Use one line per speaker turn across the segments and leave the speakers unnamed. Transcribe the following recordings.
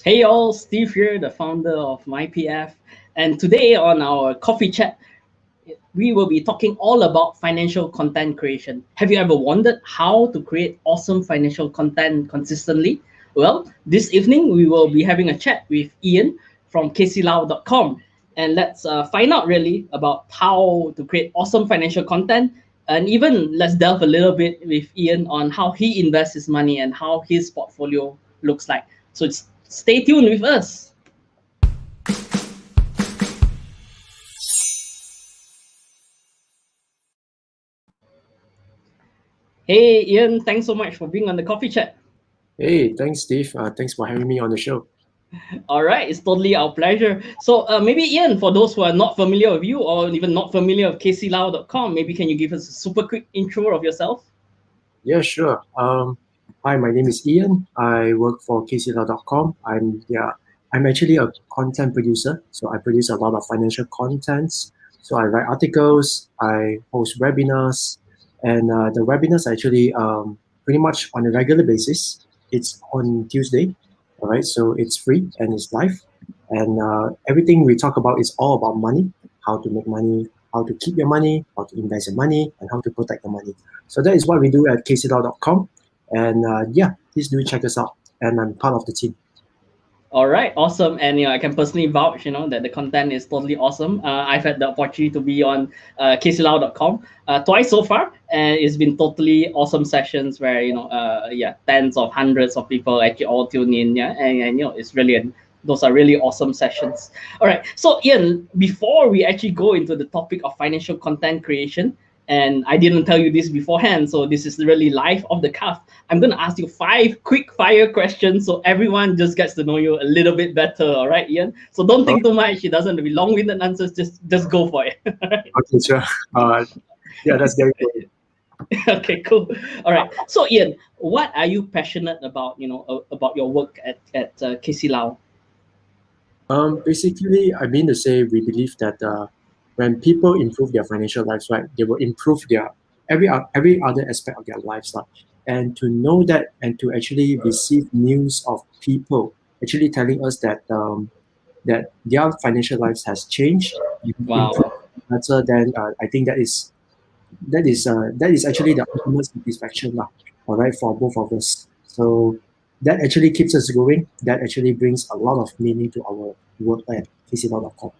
Hey all, Steve here, the founder of MyPF. And today on our coffee chat, we will be talking all about financial content creation. Have you ever wondered how to create awesome financial content consistently? Well, this evening we will be having a chat with Ian from kclau.com. And let's find out really about how to create awesome financial content. And even let's delve a little bit with Ian on how he invests his money and how his portfolio looks like. So stay tuned with us. Hey Ian, thanks so much for being on the coffee chat.
Hey, thanks, Steve. Thanks for having me on the show.
All right, it's totally our pleasure. So maybe Ian, for those who are not familiar with you or even not familiar with kclau.com, maybe can you give us a super quick intro of yourself?
Yeah, sure. Hi, my name is Ian. I work for kclau.com. I'm actually a content producer. So I produce a lot of financial contents. So I write articles, I host webinars, and the webinars are actually pretty much on a regular basis. It's on Tuesday, all right? So it's free and it's live. And everything we talk about is all about money, how to make money, how to keep your money, how to invest your money, and how to protect your money. So that is what we do at kclau.com. And yeah, please do check us out. And I'm part of the team.
All right, awesome. And I can personally vouch, that the content is totally awesome. I've had the opportunity to be on kclau.com twice so far, and it's been totally awesome sessions where tens of hundreds of people actually all tune in. Yeah, and it's really those are really awesome sessions. All right, so Ian, before we actually go into the topic of financial content creation, and I didn't tell you this beforehand, so this is really live off the cuff. I'm going to ask you 5 quick fire questions so everyone just gets to know you a little bit better. All right, Ian? So don't think too much. It doesn't have to be long-winded answers. Just go for it.
Okay, sure. Yeah, that's very good.
Okay, cool. All right. So Ian, what are you passionate about, about your work at KC Lau?
Basically, I mean to say, we believe that when people improve their financial lives, right, they will improve their every other aspect of their lives, like. And to know that, and to actually receive news of people actually telling us that their financial lives has changed, improved
Wow.
better, then I think that is actually the ultimate satisfaction, lah. All right, for both of us. So that actually keeps us going. That actually brings a lot of meaning to our work at kcl.com.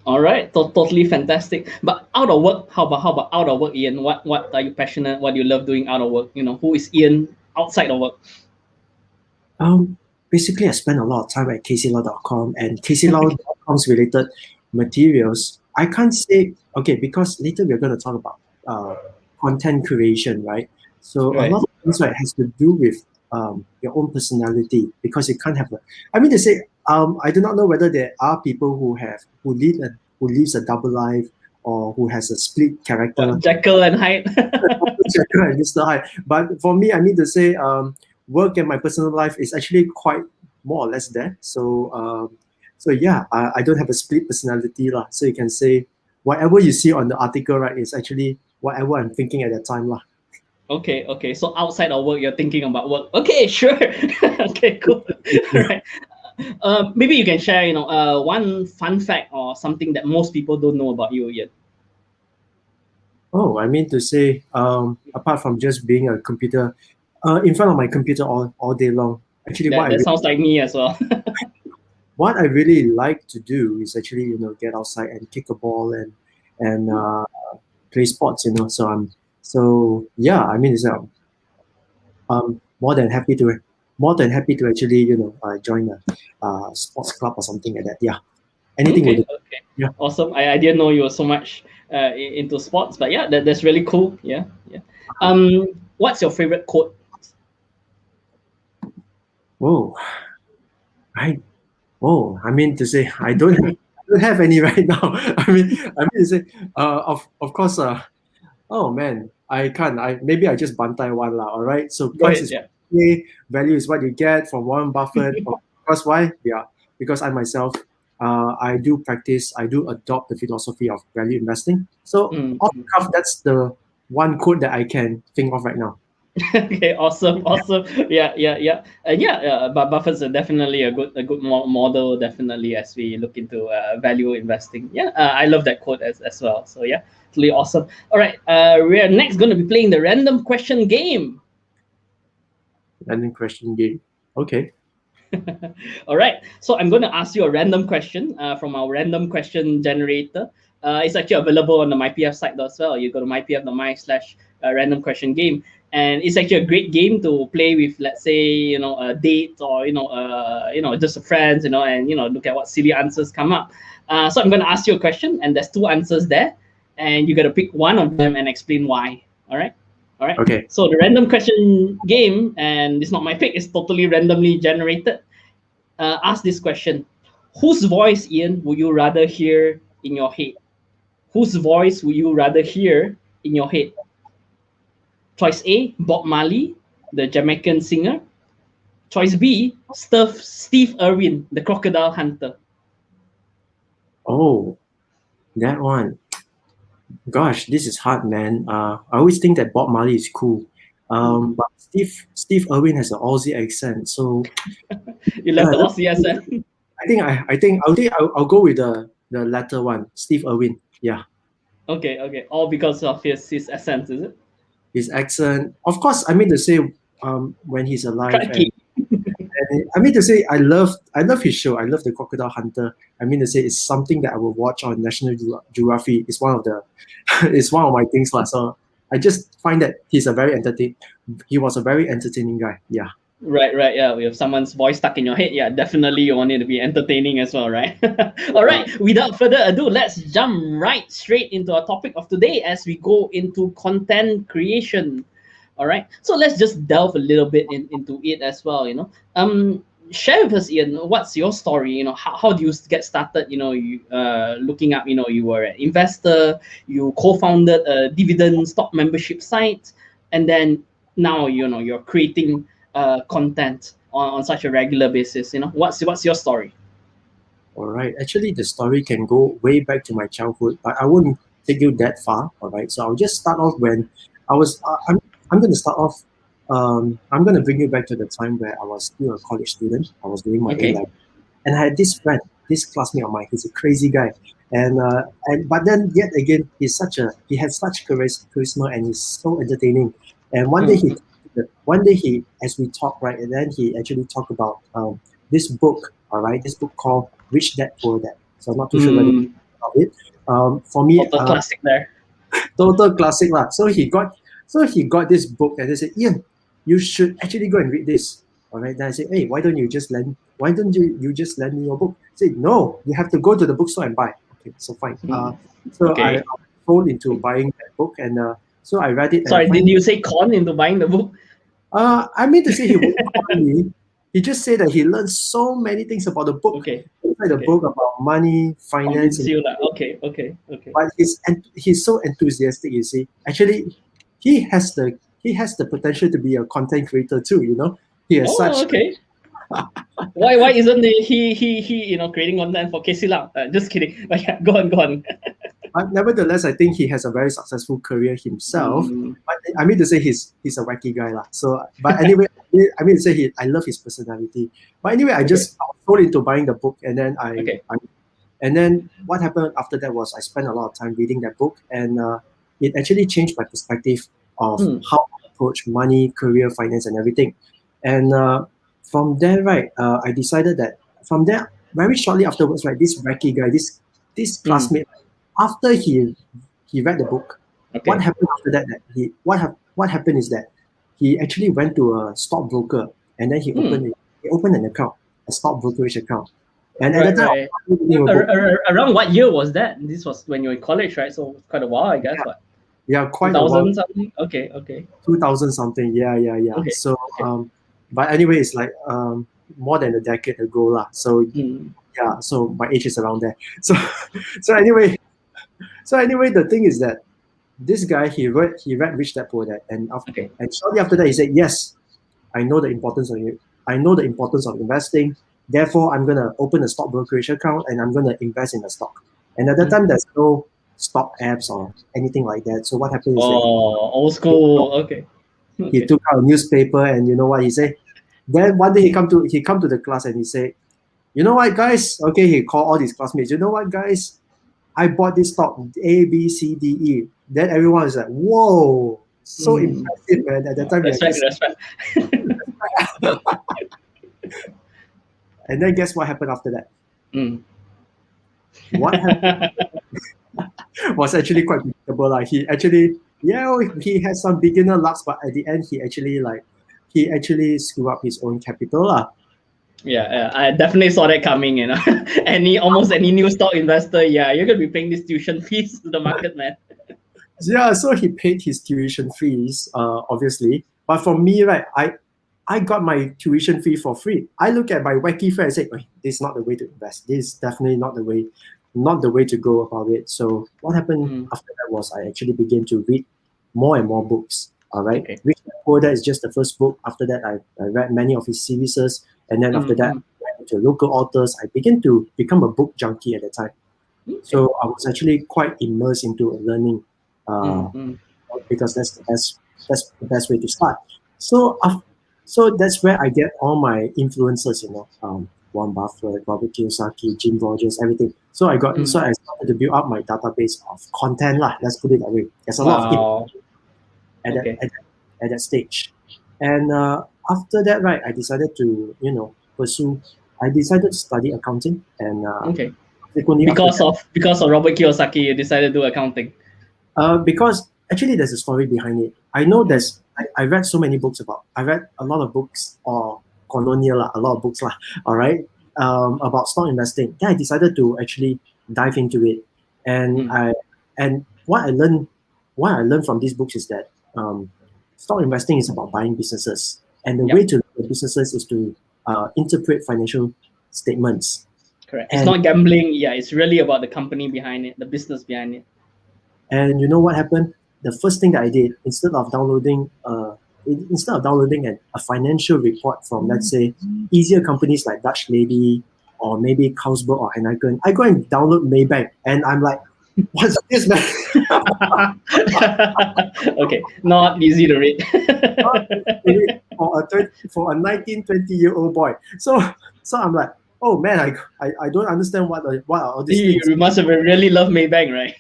All right, totally fantastic. But out of work, how about out of work, Ian? What are you passionate? What do you love doing out of work? Who is Ian outside of work?
Basically, I spend a lot of time at kcl.com and kcl.com's related materials. I can't say, okay, because later we're going to talk about content creation, right? So a
Right.
lot of things, right, has to do with your own personality, because you can't have I mean to say, I do not know whether there are people who lives a double life, or who has a split character.
What, Jekyll and Hyde?
Checker and Mr. Hyde. But for me, I need to say, work and my personal life is actually quite more or less there. So yeah, I don't have a split personality, lah. So you can say whatever you see on the article, right, is actually whatever I'm thinking at that time, lah.
Okay. So outside of work, you're thinking about work. Okay, sure. Okay, cool. All right. Maybe you can share, one fun fact or something that most people don't know about you yet.
Oh, I mean to say, apart from just being a computer, in front of my computer all day long, actually
That sounds like me as well.
what I really like to do is actually, get outside and kick a ball and play sports. So yeah. I mean, it's more than happy to actually join a sports club or something like that. Yeah, anything would do.
Okay.
Yeah.
Awesome. I didn't know you were so much into sports, but yeah, that's really cool. Yeah. What's your favorite quote?
Whoa. I I mean to say, I don't have any right now. I mean to say, of course. Oh man, I can't. Maybe I just bantai one lah. All right. So
Go
price
ahead.
is
Yeah.
value is what you get from Warren Buffett. Because why? Yeah. Because I myself, I do practice. I do adopt the philosophy of value investing. So
Mm.
off the cuff, that's the one quote that I can think of right now.
Okay, awesome, awesome. Yeah, yeah, yeah, yeah. But Buffett's definitely a good model. Definitely, as we look into value investing. Yeah, I love that quote as well. So yeah, totally awesome. All right, we're next going to be playing the random question game.
Random question game. Okay.
All right. So I'm going to ask you a random question from our random question generator. It's actually available on the MyPF site as well. You go to mypf.my/random question game, and it's actually a great game to play with. Let's say a date, or just friends. And look at what silly answers come up. So I'm going to ask you a question, and there's two answers there, and you got to pick one of them and explain why. All right. All right.
Okay.
So the random question game, and it's not my pick, it's totally randomly generated. Ask this question: whose voice, Ian, would you rather hear in your head? Whose voice would you rather hear in your head? Choice A, Bob Marley, the Jamaican singer. Choice B, Steve Irwin, the crocodile hunter.
Oh, that one. Gosh, this is hard, man. I always think that Bob Marley is cool. But Steve Irwin has an Aussie accent, so
You left the
yeah,
Aussie accent.
I'll go with the latter one, Steve Irwin. Yeah,
Okay, okay. All because of his accent, is it?
his accent. Of course, I mean to say, when he's alive,
Crikey.
and I mean to say, I love his show. I love the Crocodile Hunter. I mean to say, it's something that I will watch on National Geography. It's one of the, it's one of my things lah. So I just find that he was a very entertaining guy. Yeah.
Right, right, yeah. We have someone's voice stuck in your head. Yeah, definitely you want it to be entertaining as well, right? All right, without further ado, let's jump right straight into our topic of today as we go into content creation. All right, so let's just delve a little bit into it as well. Share with us, Ian, what's your story? How do you get started? You looking up. You were an investor. You co-founded a dividend stock membership site, and then now you're creating content on such a regular basis. What's your story?
All right. Actually, the story can go way back to my childhood, but I won't take you that far. All right. So I'll just start off when I was. I'm going to start off. I'm going to bring you back to the time where I was still a college student. I was doing my A
Okay.
level, and I had this friend, this classmate of mine. He's a crazy guy, and but then yet again, he has such charisma, and he's so entertaining. And one day he, as we talk, right, and then he actually talked about this book. All right, this book called Rich Dad Poor Dad. So I'm not too sure whether you know about it. For me,
Total classic there.
total classic lah. So he got this book and they said, Ian, you should actually go and read this. All right. Then I said, hey, why don't you just lend me your book? He said, no, you have to go to the bookstore and buy. Okay, so fine. So
Okay.
I sold into buying that book, and so I read it.
Sorry,
and
did you say con into buying the book?
I mean to say he won't call me. He just said that he learned so many things about the book.
Okay.
Inside the
Okay.
book about money, finance,
Convince you that. Okay. Okay. Okay.
but he's so enthusiastic. You see, actually, he has the potential to be a content creator too. He has
Oh,
such.
okay. Why isn't he creating content for Casey Lau? Just kidding. But yeah, go on.
But nevertheless, I think he has a very successful career himself.
Mm,
But I mean to say he's a wacky guy lah. So, but anyway, I mean to say I love his personality. But anyway, I was sold into buying the book, and then
Okay.
and then what happened after that was I spent a lot of time reading that book, and it actually changed my perspective of how I approach money, career, finance, and everything. And from there, right, I decided that from there, very shortly afterwards, right, this wacky guy, this classmate, after he read the book,
Okay.
what happened after that? What happened is that he actually went to a stockbroker, and then he opened an account, a stock brokerage account. And at
Right,
the time,
right.
I was reading a book.
Around what year was that? This was when you were in college, right? So quite a while, I guess. What?
Yeah, quite a while.
2000 something. Okay.
2000 something. Yeah.
Okay.
So, but anyway, it's like more than a decade ago lah. So yeah, so my age is around there. So anyway, the thing is that this guy he read Rich Dad Poor Dad, and shortly after that he said, yes, I know the importance of it. I know the importance of investing. Therefore, I'm gonna open a stock brokerage account and I'm gonna invest in the stock. And at that time, there's no stock apps or anything like that. So what happened is that
old school. Okay.
He took out a newspaper, and you know what he said? Then one day he come to the class and he said, you know what, guys? Okay, he called all his classmates. You know what, guys? I bought this stock A, B, C, D, E. Then everyone is like, whoa, so impressive, man. At that time,
Respect.
And then guess what happened after that?
Mm.
What happened was actually quite predictable. Like he actually, he had some beginner lucks, but at the end, he actually screwed up his own capital.
Yeah, I definitely saw that coming. Almost any new stock investor, you're gonna be paying these tuition fees to the market, man.
Yeah, so he paid his tuition fees, obviously. But for me, right, I got my tuition fee for free. I look at my wacky friend and say, this is not the way to invest. This is definitely not the way to go about it. So what happened after that was I actually began to read more and more books. All right.
Okay.
Rich Dad Poor Dad is just the first book. After that, I read many of his series. And then after that, I went into local authors. I began to become a book junkie at the time.
Okay.
So I was actually quite immersed into learning because that's the best way to start. So that's where I get all my influences, Warren Buffett, Robert Kiyosaki, Jim Rogers, everything. So I started to build up my database of content lah. Let's put it that way. There's a lot of information at that stage. And after that, right, I decided to pursue. I decided to study accounting, and
because of Robert Kiyosaki, you decided to do accounting.
Because actually there's a story behind it. I know I read so many books I read a lot of books or colonial, a lot of books, all right, about stock investing. Then I decided to actually dive into it. And what I learned from these books is that stock investing is about buying businesses. And the way to look at businesses is to interpret financial statements.
Correct. It's not gambling. It's really about the company behind it, the business behind it.
And you know what happened? The first thing that I did, instead of downloading a financial report from, let's say, easier companies like Dutch Lady or maybe Carlsberg or Heineken, I go and download Maybank, and I'm like, what's this, man?
Okay, not easy to read.
for a 19, 20-year-old boy. So I'm like, oh man, I don't understand what are all these things.
You must have really loved Maybank, right?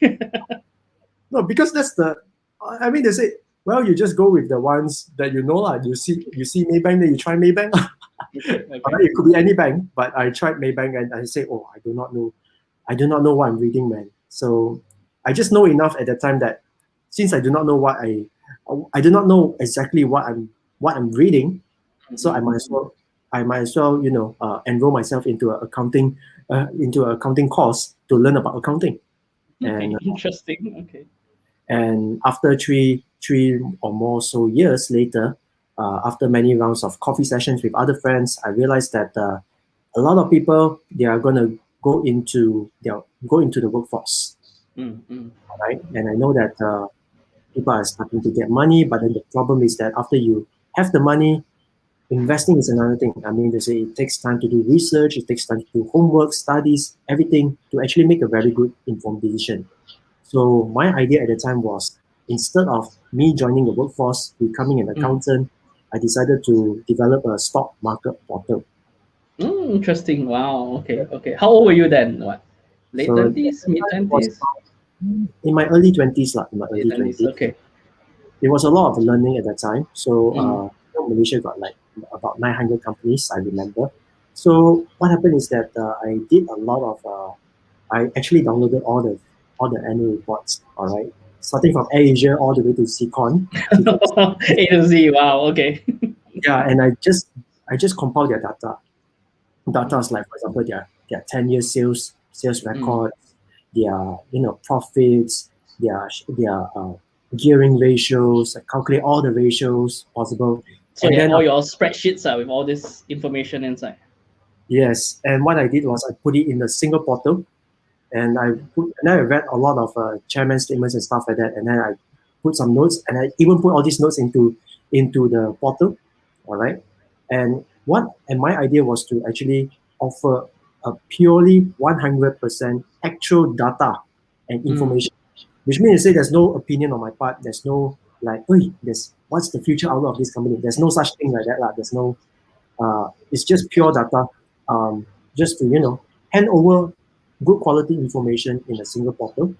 No, because they say, well, you just go with the ones that you know lah. You see Maybank, then you try Maybank. Okay. It could be any bank, but I tried Maybank and I say, oh, I do not know what I'm reading, man. So I just know enough at the time that since I do not know I do not know exactly what I'm reading, so I might as well enroll myself into an accounting course to learn about accounting.
And interesting. Okay.
And after three or more so years later, after many rounds of coffee sessions with other friends, I realized that a lot of people, they are going to go into the workforce. Right? And I know that people are starting to get money, but then the problem is that after you have the money, investing is another thing. I mean, they say it takes time to do research, it takes time to do homework, studies, everything to actually make a very good informed decision. So my idea at the time was, instead of me joining the workforce, becoming an accountant, I decided to develop a stock market portal.
Interesting. Wow. Okay. How old were you then? What? Late 20s, mid 20s?
In my early 20s, in my early 20s.
Okay.
It was a lot of learning at that time. So Malaysia got like about 900 companies, I remember. So what happened is that I did a lot of. I actually downloaded all the annual reports. All right, starting from AirAsia all the way to CCon.
A to Z. Wow. Okay.
Yeah, and I just compiled their data. Data is like, for example, their 10-year sales records, their profits, their gearing ratios. I calculate all the ratios possible.
So and then all your spreadsheets with all this information inside.
Yes, and what I did was I put it in a single portal, and I read a lot of chairman statements and stuff like that, and then I put some notes, and I even put all these notes into the portal. All right, and my idea was to actually offer a purely 100% actual data and information, which means to say there's no opinion on my part, there's no like, what's the future outlook of this company? There's no such thing like that, lah. There's no, it's just pure data, just to hand over good quality information in a single portal.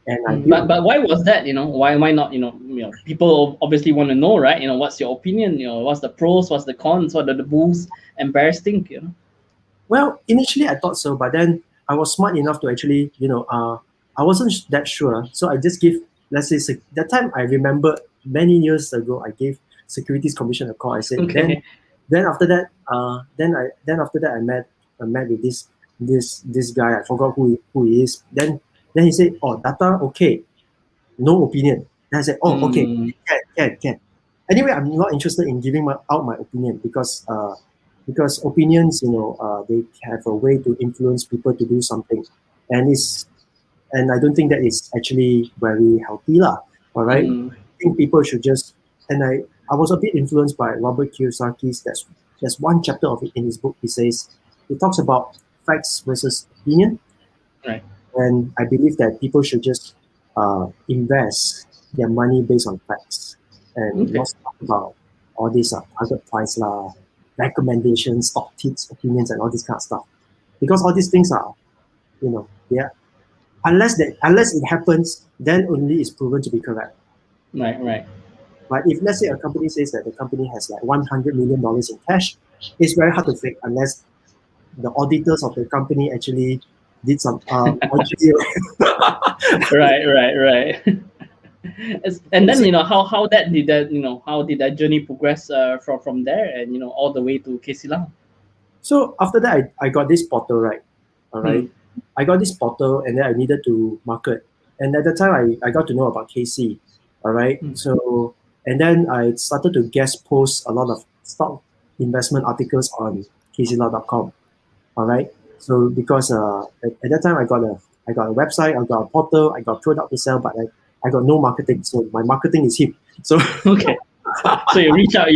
And I built.
But why was that? Why not? People obviously want to know, right? What's your opinion? What's the pros? What's the cons? What are the bulls and bears think?
Well, initially I thought so, but then I was smart enough to actually, I wasn't that sure. So I just give, let's say, that time I remember many years ago, I gave Securities Commission a call. I said,
Okay.
then after that, I met with this guy. I forgot who he is. Then he said, oh, data, okay, no opinion. Then I said, oh, okay, can. Anyway, I'm not interested in giving out my opinion because opinions, they have a way to influence people to do something, and I don't think that is actually very healthy, lah. All right, I think people should just, and I was a bit influenced by Robert Kiyosaki's. There's one chapter of it in his book. He talks about facts versus opinion,
Right.
and I believe that people should just invest their money based on facts and not talk about all this target price lah, recommendations, stock tips, opinions, and all this kind of stuff. Because all these things are, unless it happens, then only it's proven to be correct.
Right.
But if let's say a company says that the company has like $100 million in cash, it's very hard to fake unless the auditors of the company actually did some
Right. And then how did that journey progress from there and all the way to KC Lau?
So after that, I got this portal, right? All right. I got this portal, and then I needed to market. And at the time, I got to know about KC. All right. So, and then I started to guest post a lot of stock investment articles on kclaw.com. All right. So because at that time I got a website, I got a portal, I got product to sell, but I got no marketing. So my marketing is him. So
okay. So you reach out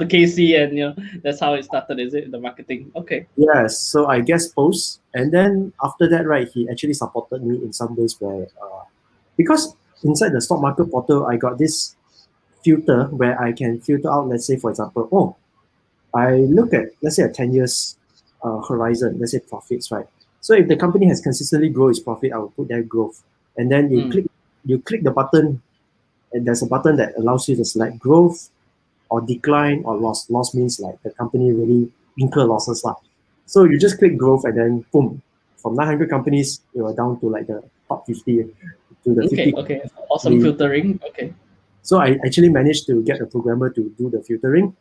to KC, and that's how it started, is it? The marketing. Okay.
Yes. So I guest post, and then after that, right, he actually supported me in some ways where because inside the stock market portal, I got this filter where I can filter out, let's say, for example, I look at, let's say, a 10 years horizon, let's say profits, right? So if the company has consistently grown its profit, I will put that growth. And then you click the button, and there's a button that allows you to select growth or decline or loss. Loss means like the company really incur losses lah. So you just click growth, and then boom, from 900 companies, you are down to like the top 50 to the 50.
Okay. Awesome filtering. Okay.
So I actually managed to get a programmer to do the filtering.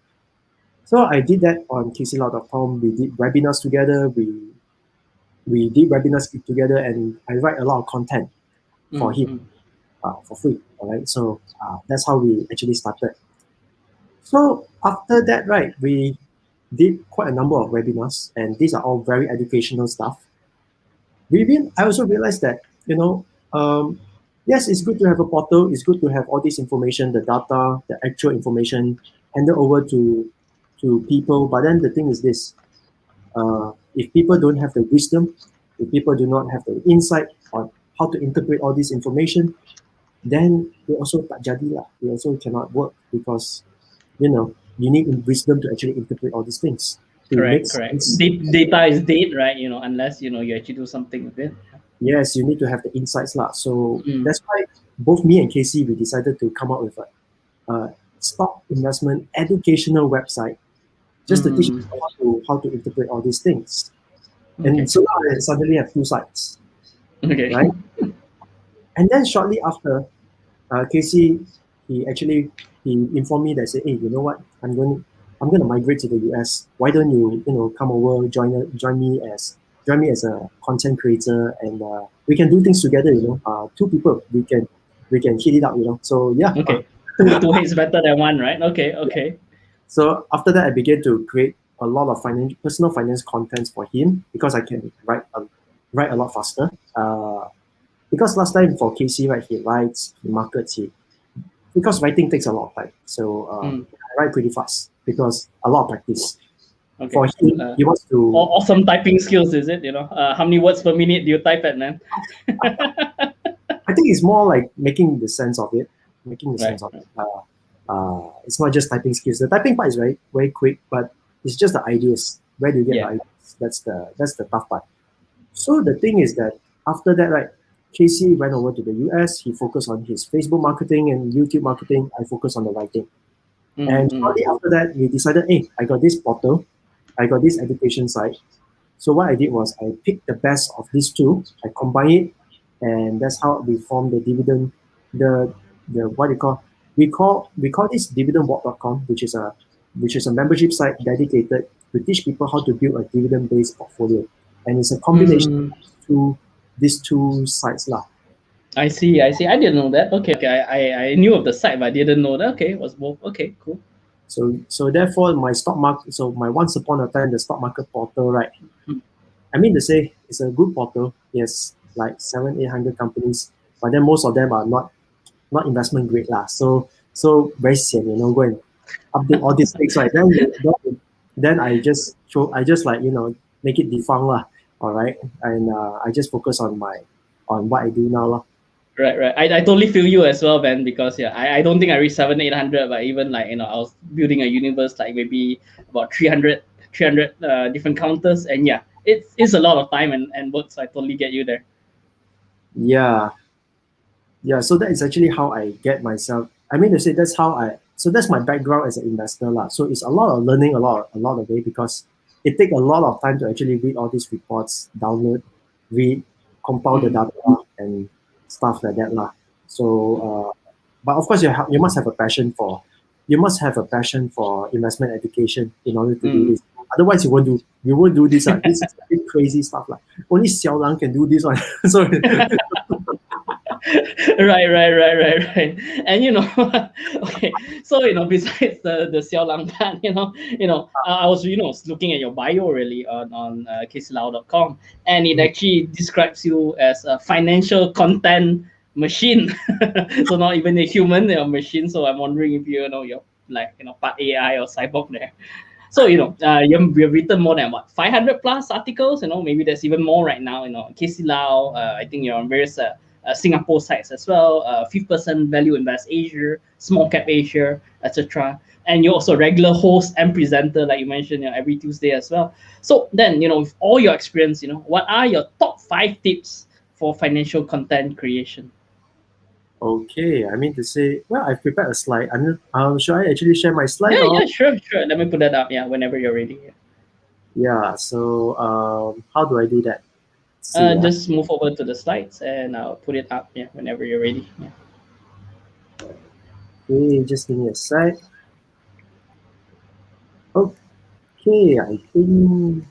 So I did that on kclaw.com. We did webinars together. We did webinars together, and I write a lot of content for him for free. All right. So that's how we actually started. So after that, right, we did quite a number of webinars, and these are all very educational stuff. I also realized that yes, it's good to have a portal. It's good to have all this information, the data, the actual information, handed over to people. But then the thing is this: if people don't have the wisdom, if people do not have the insight on how to interpret all this information, then they also tak jadi lah. They also cannot work because you need wisdom to actually interpret all these things.
Correct. Data is dead, right? Unless you actually do something with it.
Yes, you need to have the insights lah. So that's why both me and Casey, we decided to come up with a stock investment educational website just to teach people how to interpret all these things. And so now I suddenly have 2 sites.
Okay.
Right? And then shortly after, Casey, he informed me that, say, hey, you know what? I'm going to migrate to the US. Why don't you come over, join me as a content creator, and we can do things together. 2 people, we can hit it up. So yeah.
Okay. Two heads better than one, right? Okay.
So after that, I began to create a lot of personal finance contents for him because I can write a lot faster. Because last time for Casey, right, he writes, he markets, because writing takes a lot of time. So I write pretty fast because a lot of practice.
Okay.
For him, he wants to...
Awesome typing skills, is it? How many words per minute do you type at, man?
I think it's more like making the sense of it. It's not just typing skills. The typing part is very very quick, but it's just the ideas. Where do you get the
Yeah.
ideas? That's the tough part. So the thing is that after that, right, Casey went over to the US. He focused on his Facebook marketing and YouTube marketing. I focused on the writing. And
Mm-hmm.
shortly after that, we decided, hey, I got this portal, I got this education site. So what I did was I picked the best of these two, I combine it, and that's how we formed the dividend, the what do you call we call this dividendwalk.com, which is a membership site dedicated to teach people how to build a dividend based portfolio. And it's a combination
Mm,
of these two sites lah.
I see. I see. I didn't know that. Okay. Okay. I knew of the site, but I didn't know that. Okay. It was both. Okay. Cool.
So therefore my stock market, so my once upon a time the stock market portal, right?
Mm.
I mean to say it's a good portal. Yes, like 700-800 companies, but then most of them are not investment grade lah. So very sian, go and update all these things, right? Then I just like make it defunct lah. All right, and I just focus on what I do now lah.
Right. Right. I totally feel you as well, Ben. Because yeah, I don't think I reached 700-800, but even like I was building a universe like maybe about 300 different counters, and yeah, it's a lot of time and work. So I totally get you there.
Yeah, yeah. So that is actually how I get myself. I mean to say that's how I. So that's my background as an investor lah. So it's a lot of learning, a lot of way because it take a lot of time to actually read all these reports, download, read, compile the
Mm.
data and stuff like that lah. So, but of course you must have a passion for investment education in order to do
Mm.
this. Otherwise, you won't do this. This is a bit crazy stuff like only Xiao Lang can do this one. So
Right. And okay. So besides the Xiao Lang part, I was looking at your bio really on kclao.com, and it actually describes you as a financial content machine. So not even a human, a machine. So I'm wondering if you're like part AI or cyborg there. So you've written more than what 500 plus articles. Maybe there's even more right now. Casey Lau. I think you're on various Singapore sites as well. 5th% Value Invest Asia, Small Cap Asia, etc. And you're also a regular host and presenter, like you mentioned, every Tuesday as well. So then, with all your experience, what are your top 5 tips for financial content creation?
okay, I mean to say, well, I've prepared a slide. Should I actually share my slide or?
Yeah, sure. Let me put that up. Yeah, whenever you're ready.
Yeah. So how do I do that? Let's see.
Just move over to the slides and I'll put it up. Yeah, whenever you're ready. Yeah.
Okay, just give me a sec. Okay, I think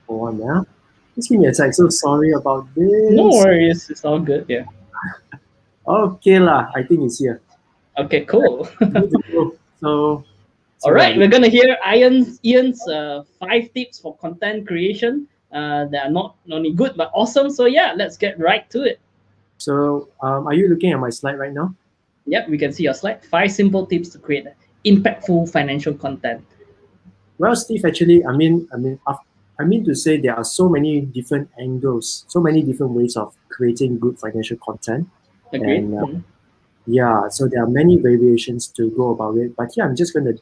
hold on now. Just give me a sec. So sorry about this.
No worries. It's all good. Yeah.
Okay lah, I think it's here.
Okay, cool.
So
All right, we're gonna hear Ian's 5 tips for content creation. That are not only good but awesome. So yeah, let's get right to it.
So are you looking at my slide right now?
Yep, we can see your slide. 5 simple tips to create impactful financial content.
Well, Steve, actually, I mean to say there are so many different angles, so many different ways of creating good financial content.
Agreed.
And yeah, so there are many variations to go about it. But here I'm just going to,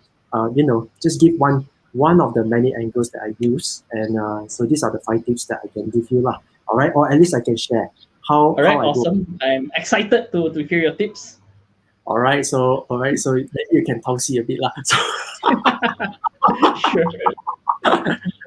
just give one of the many angles that I use. And so these are the 5 tips that I can give you lah. All right, or at least I can share how.
All right,
how I
awesome.
go.
I'm excited to hear your tips.
All right, so maybe you can see a bit lah.
Sure.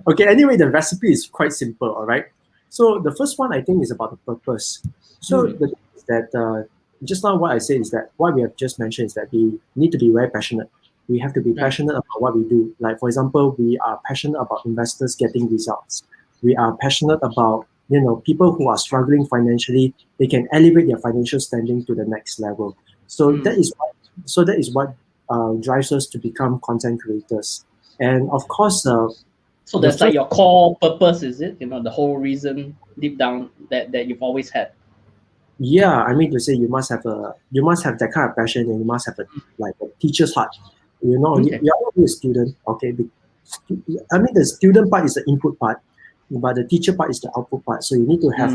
Okay, anyway, the recipe is quite simple, all right? So the first one I think is about the purpose. So the thing is that just now what I said is that what we have just mentioned is that we need to be very passionate. We have to be passionate about what we do. Like for example, we are passionate about investors getting results. We are passionate about people who are struggling financially. They can elevate their financial standing to the next level. So that is what drives us to become content creators. And of course,
so that's like your core purpose, is it? The whole reason deep down that you've always had.
Yeah, I mean to say you must have that kind of passion, and you must have a teacher's heart. You're not only a student, okay? I mean the student part is the input part, but the teacher part is the output part. So you need to have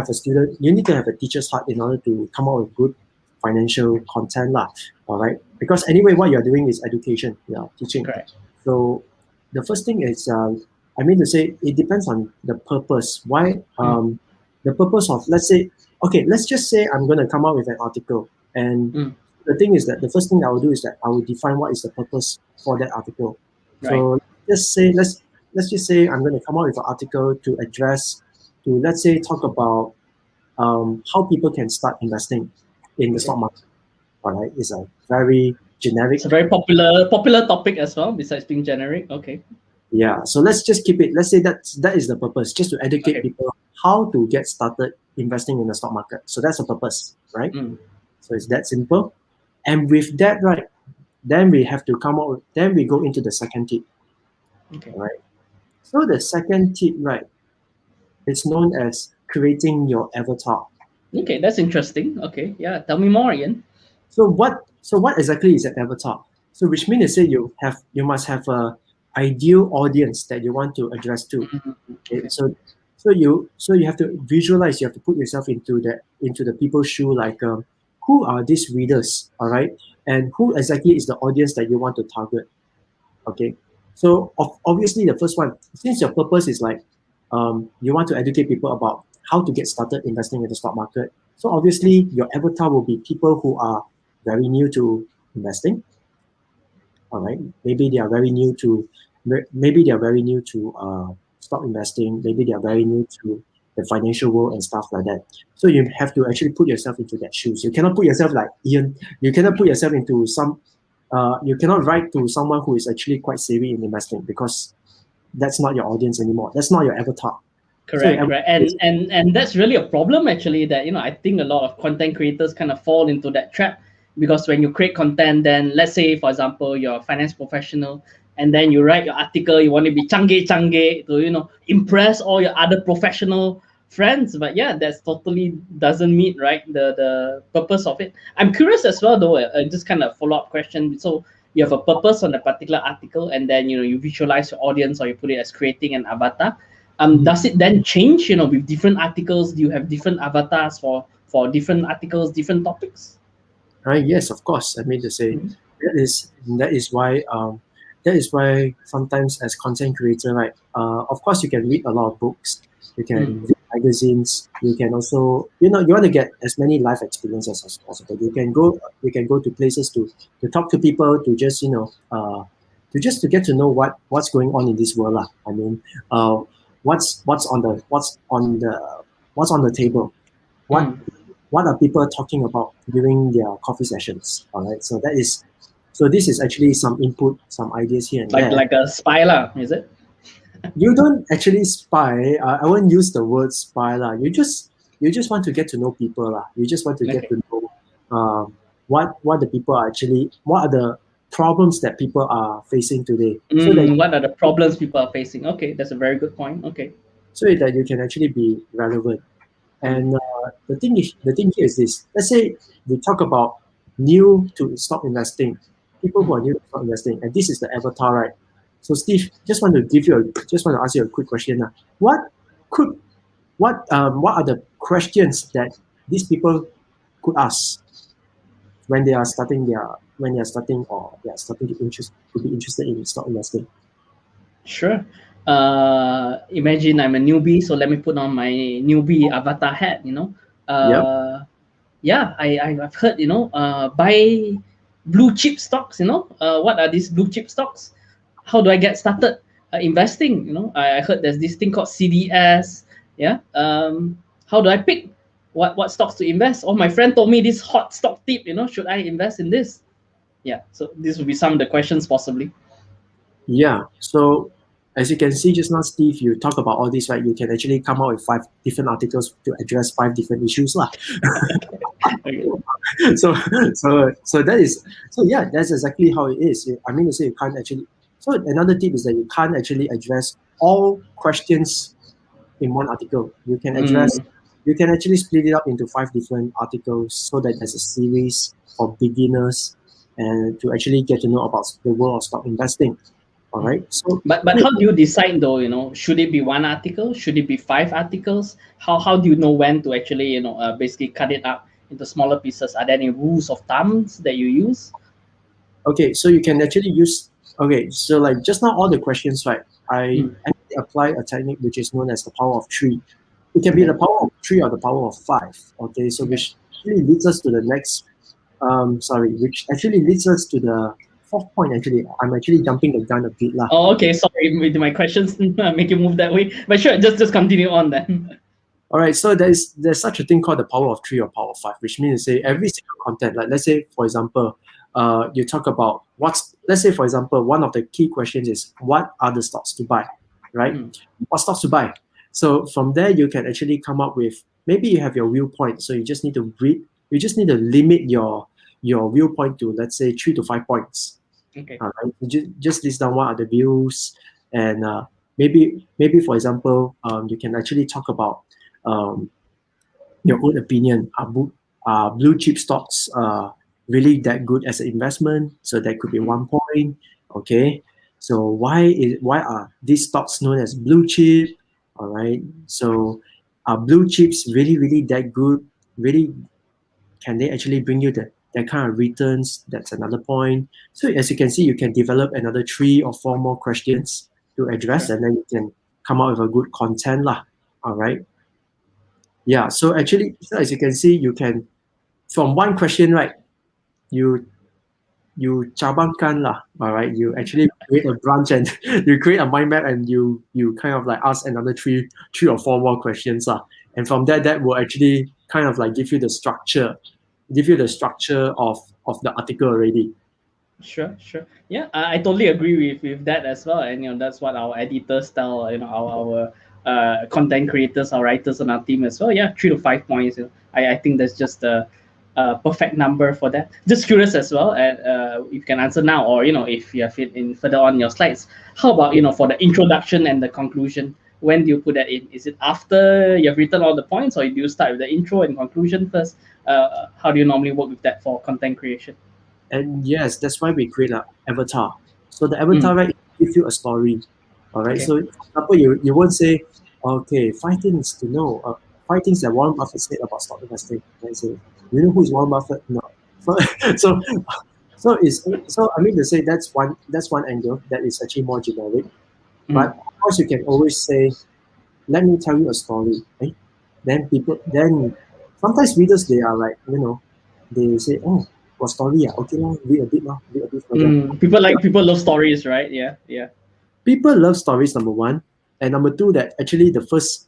a teacher's heart in order to come out with good financial content lah. All right, because anyway, what you're doing is education, teaching.
Correct.
So the first thing is, I mean to say, it depends on the purpose. Why? The purpose of, let's say, okay, let's just say I'm going to come out with an article, and the thing is that the first thing I will do is that I will define what is the purpose for that article.
Right.
So let's just say I'm going to come out with an article to address, to let's say talk about how people can start investing in the stock market. All right, it's a very generic.
It's a very popular topic as well, besides being generic. Okay.
Yeah, so let's just keep it. Let's say that is the purpose, just to educate people how to get started investing in the stock market. So that's the purpose, right? So it's that simple. And with that, right, then we have to come out. Then we go into the second tip.
Okay.
Right. So the second tip, right, it's known as creating your avatar.
Okay, that's interesting. Okay, yeah, tell me more, Ian.
So what exactly is an avatar? So which means to say you must have a ideal audience that you want to address to. Okay. So you have to visualize. You have to put yourself into the people's shoe. Like, who are these readers? All right, and who exactly is the audience that you want to target? Okay. So obviously the first one, since your purpose is like, you want to educate people about how to get started investing in the stock market. So obviously your avatar will be people who are very new to investing. All right. Maybe they are very new to stock investing. Maybe they are very new to the financial world and stuff like that. So you have to actually put yourself into that shoes. You cannot put yourself like Ian. You cannot put yourself into some. You cannot write to someone who is actually quite savvy in investing, because that's not your audience anymore. That's not your avatar.
Correct, so correct. And that's really a problem, actually, that I think a lot of content creators kind of fall into that trap, because when you create content, then let's say, for example, you're a finance professional, and then you write your article, you want to be changgeh to impress all your other professional friends, but yeah, that's totally doesn't meet the purpose of it. I'm curious as well, though, just kind of follow-up question. So you have a purpose on a particular article, and then you visualize your audience, or you put it as creating an avatar. Does it then change with different articles? Do you have different avatars for different articles, different topics?
Right. Yes, of course. I mean to say, that is why sometimes as content creator, right, of course you can read a lot of books, you can read magazines, you can also, you want to get as many life experiences as possible. You can go to places to talk to people, to just to get to know what's going on in this world. I mean, what's on the table, what are people talking about during their coffee sessions. All right, so this is actually some input, some ideas here and there.
Like a spy lah, is it?
You don't actually spy. I won't use the word spy lah. You just want to get to know people lah. You just want to get to know what the people are actually, what are the problems that people are facing today.
What are the problems people are facing? Okay, that's a very good point. Okay.
So that you can actually be relevant. And the thing here is this. Let's say we talk about new to stock investing, people who are new to stock investing, and this is the avatar, right? So Steve, just want to ask you a quick question. What are the questions that these people could ask when they are starting to be interested in stock investing?
Sure. Imagine I'm a newbie, so let me put on my newbie avatar hat. Yeah, I've heard buy blue chip stocks. What are these blue chip stocks? How do I get started investing? I heard there's this thing called CDS. Yeah. How do I pick what stocks to invest? Oh, my friend told me this hot stock tip. Should I invest in this? Yeah. So this would be some of the questions possibly.
Yeah. So as you can see just now, Steve, you talk about all this, right? You can actually come out with 5 different articles to address 5 different issues lah. So that's exactly how it is. I mean to say, you can't actually. So another tip is that you can't actually address all questions in one article. You can address. You can actually split it up into 5 different articles, so that there's a series for beginners and to actually get to know about the world of stock investing. All right. So,
but how do you decide though? Should it be 1 article? Should it be 5 articles? How do you know when to actually basically cut it up into smaller pieces? Are there any rules of thumbs that you use?
Okay, so you can actually use. Okay, so like just now, all the questions, right? I
Mm.
actually apply a technique which is known as the power of three. It can be
Okay.
the power of three or the power of five. Okay, so
Okay.
which actually leads us to the next. Which actually leads us to the fourth point. Actually, I'm actually jumping the gun a bit lah.
Oh, okay. Sorry, with my questions make you move that way. But sure, just continue on then.
All right, so there's such a thing called the power of three or power of five, which means to say every single content. Like let's say, for example, you talk about what's. Let's say, for example, one of the key questions is what are the stocks to buy, right?
Mm.
What stocks to buy? So from there, you can actually come up with maybe you have your viewpoint. So you just need to read. You just need to limit your viewpoint to let's say 3 to 5 points.
Okay.
All right, you just list down what are the views, and maybe for example, you can actually talk about um, your own opinion. Are blue chip stocks really that good as an investment? So that could be
Mm.
1 point. Okay. So why are these stocks known as blue chip? All right. So are blue chips really that good? Really, can they actually bring you that kind of returns? That's another point. So as you can see, you can develop another 3 or 4 more questions to address,
Sure.
and then you can come up with a good content lah. All right. Yeah, so actually, so as you can see, you can from one question, right? You you cabangkan lah, all right. You actually create a branch and you create a mind map, and you kind of like ask another three or four more questions lah. And from there, that will actually kind of like give you the structure of the article already.
Sure, sure. Yeah, I totally agree with that as well. And that's what our editors tell, our content creators, our writers on our team as well. Yeah, 3 to 5 points. I think that's just a perfect number for that. Just curious as well, and if you can answer now, or if you have it in further on your slides. How about for the introduction and the conclusion? When do you put that in? Is it after you've written all the points, or do you start with the intro and conclusion first? How do you normally work with that for content creation?
And yes, that's why we create an avatar. So the
Mm.
avatar, right, gives you a story. All right.
Okay.
So, for example, you won't say, okay, 5 things to know, 5 things that Warren Buffett said about stock investing. Right? So, you know who is Warren Buffett? No. So, so, so I mean to say that's one angle that is actually more generic. But
Mm.
of course, you can always say, let me tell you a story. Right? Then sometimes readers they are like they say, oh, what story? Okay, lah, read a bit further.
Mm. People love stories, right? Yeah, yeah.
People love stories, number one, and number two, that actually the first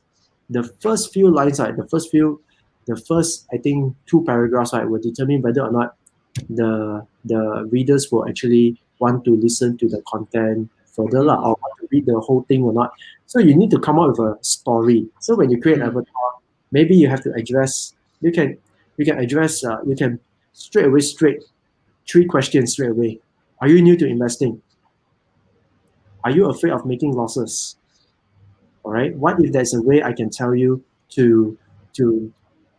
few lines, right, the first I think 2 paragraphs, right, will determine whether or not the readers will actually want to listen to the content further lah,
Mm.
or want to read the whole thing or not. So you need to come up with a story. So when you create an
Mm.
avatar, maybe you have to address. You can straight 3 questions straight away. Are you new to investing? Are you afraid of making losses? All right. What if there's a way I can tell you to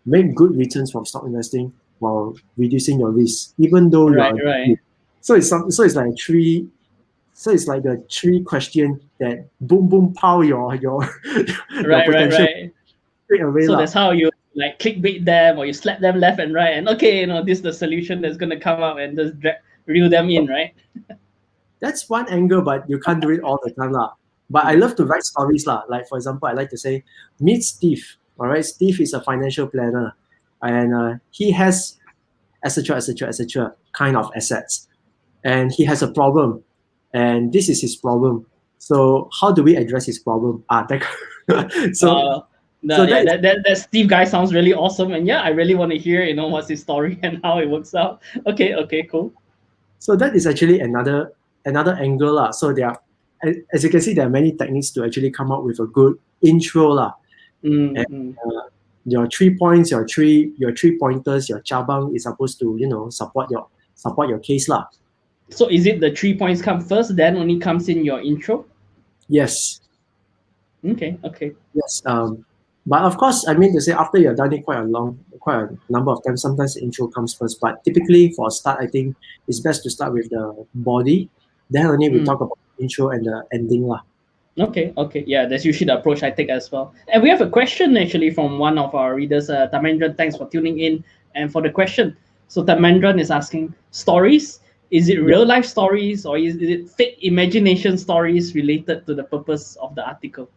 make good returns from stock investing while reducing your risk, even though you
Right,
are
right,
so it's like three. So it's like the 3 question that boom boom pow your your
right, right,
potential
right.
straight away
So
lah.
that's how you like clickbait them, or you slap them left and right, and okay, this is the solution that's gonna come up and just reel them in, right?
That's one angle, but you can't do it all the time lah. But I
Mm.
love to write stories lah. Like for example, I like to say, meet Steve. All right, Steve is a financial planner, and he has etc kind of assets, and he has a problem, and this is his problem. So how do we address his problem? So
Uh,
so
yeah,
that is
that Steve guy sounds really awesome, and yeah, I really want to hear what's his story and how it works out. Okay, okay, cool.
so that is actually another angle lah. So there are, as you can see, there are many techniques to actually come up with a good intro lah.
Mm,
And
mm.
your 3 points, your 3 pointers, your chabang is supposed to support your case lah.
So is it the 3 points come first, then only comes in your intro?
Yes,
Okay, okay.
yes. But of course, I mean to say after you've done it quite a number of times, sometimes the intro comes first. But typically for a start, I think it's best to start with the body. Then only we
Mm.
talk about the intro and the ending lah.
Okay, okay. Yeah, that's usually the approach I take as well. And we have a question actually from one of our readers, Tamendran. Thanks for tuning in. And for the question, so Tamandran is asking, stories, is it
Yeah.
real life stories or is it fake imagination stories related to the purpose of the article?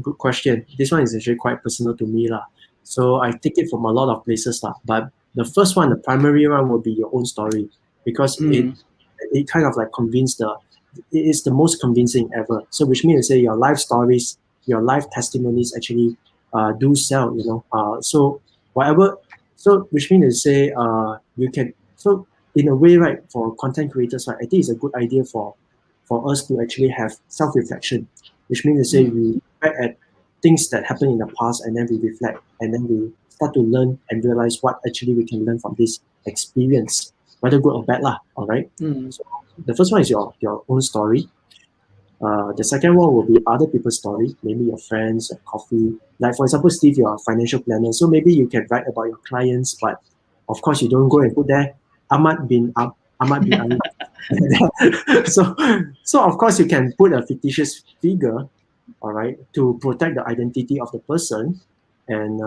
Good question. This one is actually quite personal to me, lah. So I take it from a lot of places, lah. But the first one, the primary one, will be your own story, because
Mm.
it kind of like it is the most convincing ever. So which means to say your life stories, your life testimonies actually do sell. So whatever. So which means to say you can. So in a way, right, for content creators, right, I think it's a good idea for us to actually have self reflection, which means to say
Mm.
we look back at things that happened in the past and then we reflect and then we start to learn and realize what actually we can learn from this experience, whether good or bad lah. All right.
Mm.
So the first one is your own story. The second one will be other people's story, maybe your friends, your coffee. Like for example, Steve, you're a financial planner, so maybe you can write about your clients, but of course you don't go and put there Ahmad bin Ali. so so of course you can put a fictitious figure, all right, to protect the identity of the person, and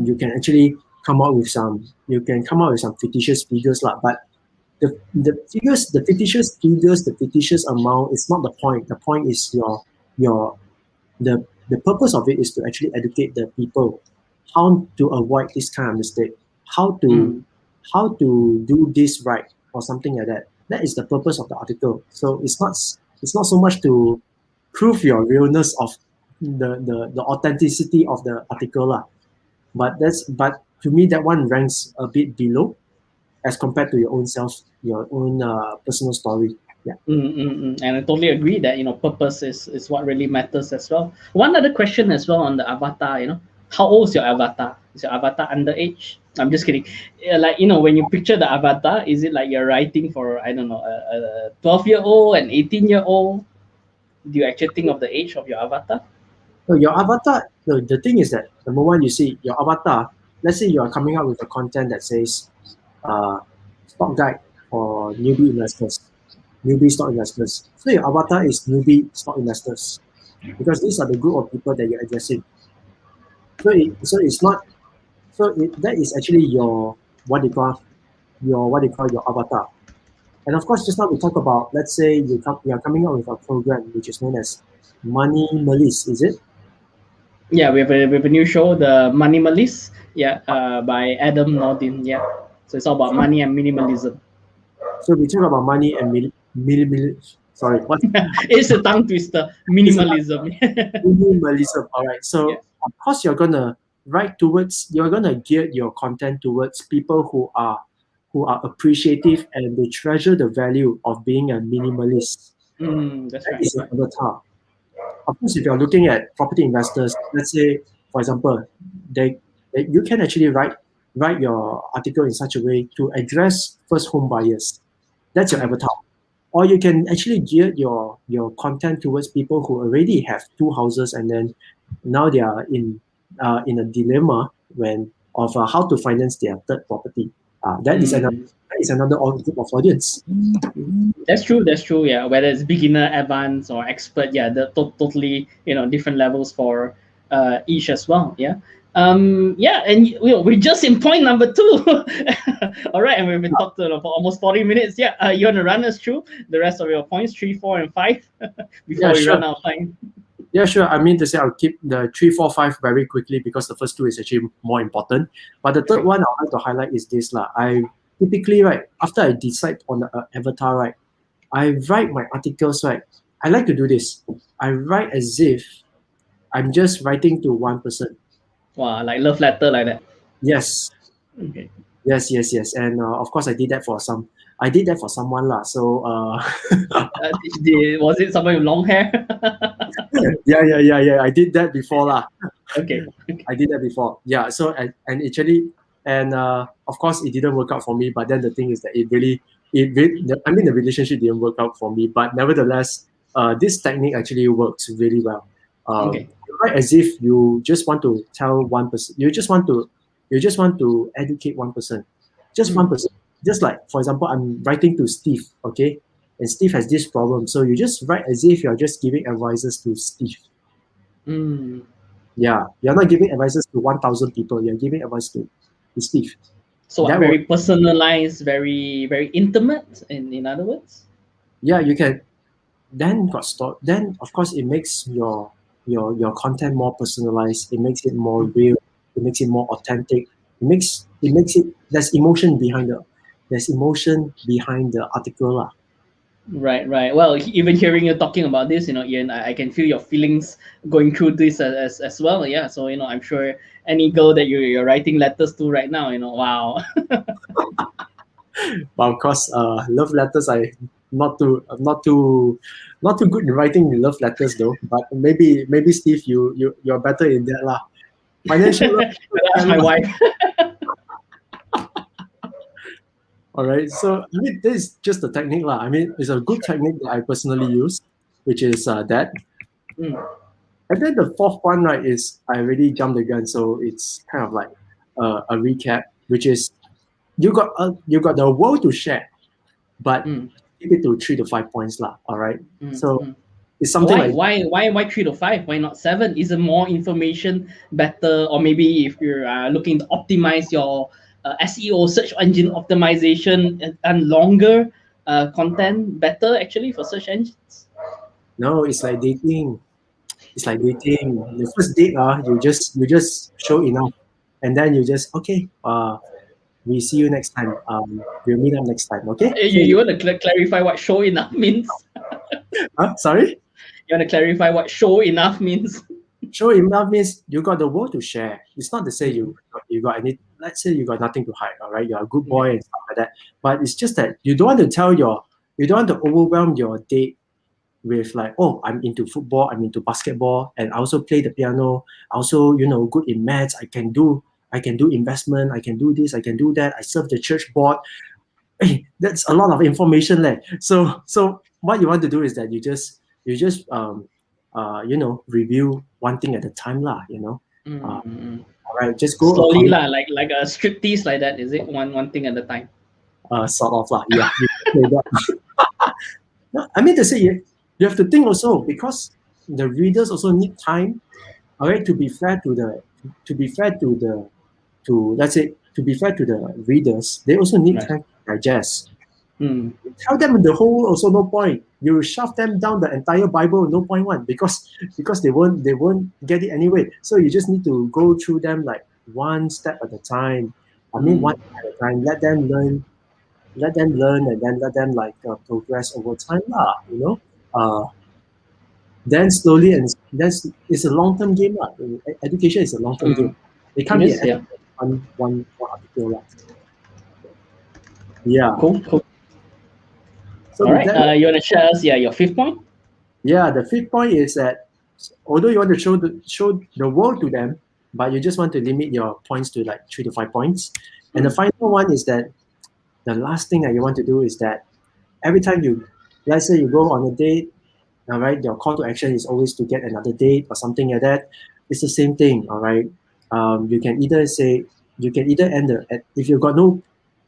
you can actually come up with some fictitious figures lah. But the fictitious figures, the fictitious amount is not the point. The point is your the purpose of it is to actually educate the people how to avoid this kind of mistake, how to
Mm.
how to do this right or something like that. That is the purpose of the article. So it's not so much to prove your realness of the authenticity of the article lah. But to me that one ranks a bit below as compared to your own self, your own personal story. Yeah.
And I totally agree that purpose is what really matters as well. One other question as well on the avatar. How old is your avatar? Is your avatar underage? I'm just kidding. Yeah, like when you picture the avatar, is it like you're writing for, I don't know, a 12-year-old, an 18-year-old? Do you actually think of the age of your avatar?
So your avatar, the thing is that the moment you see your avatar, let's say you are coming up with a content that says uh, stock guide for newbie stock investors. So your avatar is newbie stock investors because these are the group of people that you're addressing. So it's not that is actually your what they call your avatar. And of course, just now we talk about, let's say you are coming up with a program which is known as Money Malis, is it?
Yeah, we have a new show, the Minimalist. Yeah, by Adam Nordin. Yeah, so it's all about money and minimalism.
So we talk about money and sorry, what
It's a tongue twister.
is it?
Minimalism.
Minimalism. All right.
Yeah.
So of course you're gonna gear your content towards people who are appreciative and they treasure the value of being a minimalist.
That's
That
right.
is your avatar. Of course, if you're looking at property investors, let's say, for example, you can actually write your article in such a way to address first home buyers. That's your avatar. Or you can actually gear your content towards people who already have two houses and then now they are in a dilemma of how to finance their third property.
Mm.
That is another group of audience.
That's true. That's true. Yeah, whether it's beginner, advanced, or expert, yeah, the totally different levels for each as well. Yeah. Yeah, and we're just in point number two. All right, and we've been talking for almost 40 minutes. Yeah, you want to run us through the rest of your points, 3, 4, and 5, before
Yeah,
we
sure.
run out of time?
Yeah, sure. I mean to say I'll keep the 3, 4, 5 very quickly because the first two is actually more important. But the third
Okay.
one I would like to highlight is this lah. I typically, right, after I decide on the avatar, right, I write my articles, right. I like to do this. I write as if I'm just writing to one person.
Wow, like love letter like that.
Yes,
Okay.
yes. And of course I did that for someone lah. So
Was it someone with long hair?
yeah. I did that before lah.
Okay.
I did that before. Yeah. So and actually, and of course, it didn't work out for me. But then the thing is that I mean, the relationship didn't work out for me. But nevertheless, this technique actually works really well.
Okay.
Right, as if you just want to tell one person, you just want to educate one person, just one person. Just like, for example, I'm writing to Steve, okay, and Steve has this problem, so you just write as if you're just giving advices to Steve.
Mm.
Yeah, you're not giving advices to 1,000 people. You're giving advice to Steve.
So what,
That was
very personalized, very intimate, in other words.
yeah. You can then got store. Then of course it makes your content more personalized. It makes it more
Mm.
real. It makes it more authentic. It makes it there's emotion behind the article lah.
Right, right. Well, even hearing you talking about this, Ian, I can feel your feelings going through this as well. Yeah. So, I'm sure any girl that you're writing letters to right now, wow.
But of course, love letters I not too good in writing love letters though. But maybe Steve, you're better in that lah. Financial love
That's my
letter.
wife.
All right. So I mean, this is just the technique lah. I mean, it's a good technique that I personally use, which is that.
Mm,
And then the fourth one, right, is I already jumped the gun, so it's kind of like a recap, which is you got the world to share, but
mm,
keep it to 3 to 5 points lah. All right.
mm,
So
mm.
it's something
Why?
like
Why 3 to 5? Why not 7? Isn't more information better? Or maybe if you're looking to optimize your SEO, search engine optimization, and longer content better actually for search engines?
no, it's like dating. It's like dating. The first date, you just show enough, and then you just okay. We see you next time. We'll meet up next time. Okay.
You,
So
you want to clarify what show enough means?
sorry.
You want to clarify what show enough means?
Show enough means you got the world to share. It's not to say
Mhm.
you got any. Let's say you got nothing to hide. All right, you're a good
Yeah.
boy and stuff like that. But it's just that you don't want to overwhelm your date with like, oh, I'm into football, I'm into basketball, and I also play the piano. I also, good in maths. I can do investment. I can do this. I can do that. I serve the church board. Hey, that's a lot of information there. So what you want to do is that you just review one thing at a time lah.
Mm-mm.
All right, just go
Slowly
according
lah, like a striptease like that. Is it one thing at a time?
sort of lah. Yeah, you can say that. No, I mean to say you have to think also because the readers also need time. All right, to be fair to the to let's say to be fair to the readers, they also need
Right.
time to digest.
Mm.
Tell them the whole also no point. You shove them down the entire Bible, no point one because they won't get it anyway. So you just need to go through them like one step at a time. I mean one
Mm.
step at a time. Let them learn, and then let them like progress over time lah. Then slowly and that's it's a long term game lah. Education is a long term game.
Mm.
It
It
can't be
is,
an
yeah.
one article lah. Yeah.
Cool, cool.
So
All
with
right.
that,
You want to share us, yeah, your fifth point?
yeah, the fifth point is that although you want to show the world to them, but you just want to limit your points to like 3 to 5 points. And the
Mm.
final one is that the last thing that you want to do is that every time let's say you go on a date, all right, your call to action is always to get another date or something like that. It's the same thing, all right. You can either say you can either end if you've got no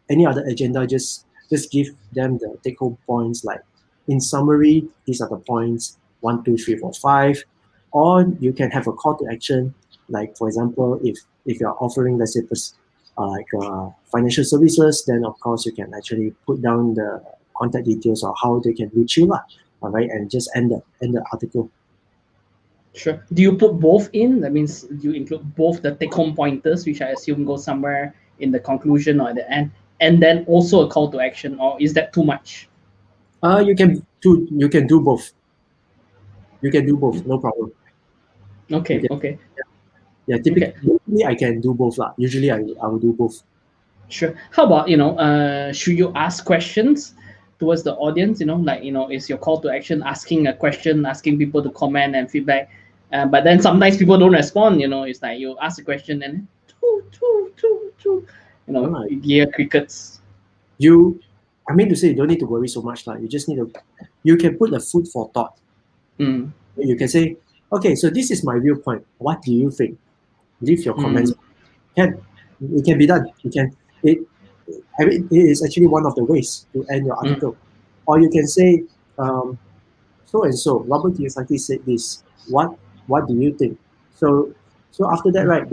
any other agenda, just give them the take home points. Like in summary, these are the points 1, 2, 3, 4, 5. Or you can have a call to action. Like for example, if you're offering, let's say, financial services, then of course you can actually put down the contact details or how they can reach you lah. All right, and just end the article.
Sure. Do you put both in? That means do you include both the take home pointers, which I assume go somewhere in the conclusion or at the end, and then also a call to action, or is that too much?
You can do both. You can do both, no problem. You
Okay,
can,
okay,
yeah.
okay.
Usually I can do both lah. Usually I will do both.
Sure. How about, should you ask questions towards the audience? Like, is your call to action asking a question, asking people to comment and feedback? But then sometimes people don't respond. It's like you ask a question and
Alright.
you hear crickets.
I mean to say you don't need to worry so much lah. You can put a food for thought.
Mm,
You can say, okay, so this is my viewpoint. What do you think? Leave your comments.
mm,
It can be done. It I mean, it is actually one of the ways to end your
mm,
article. Or you can say, so and so, Robert Kiyosaki said this. What do you think? So So after that, right,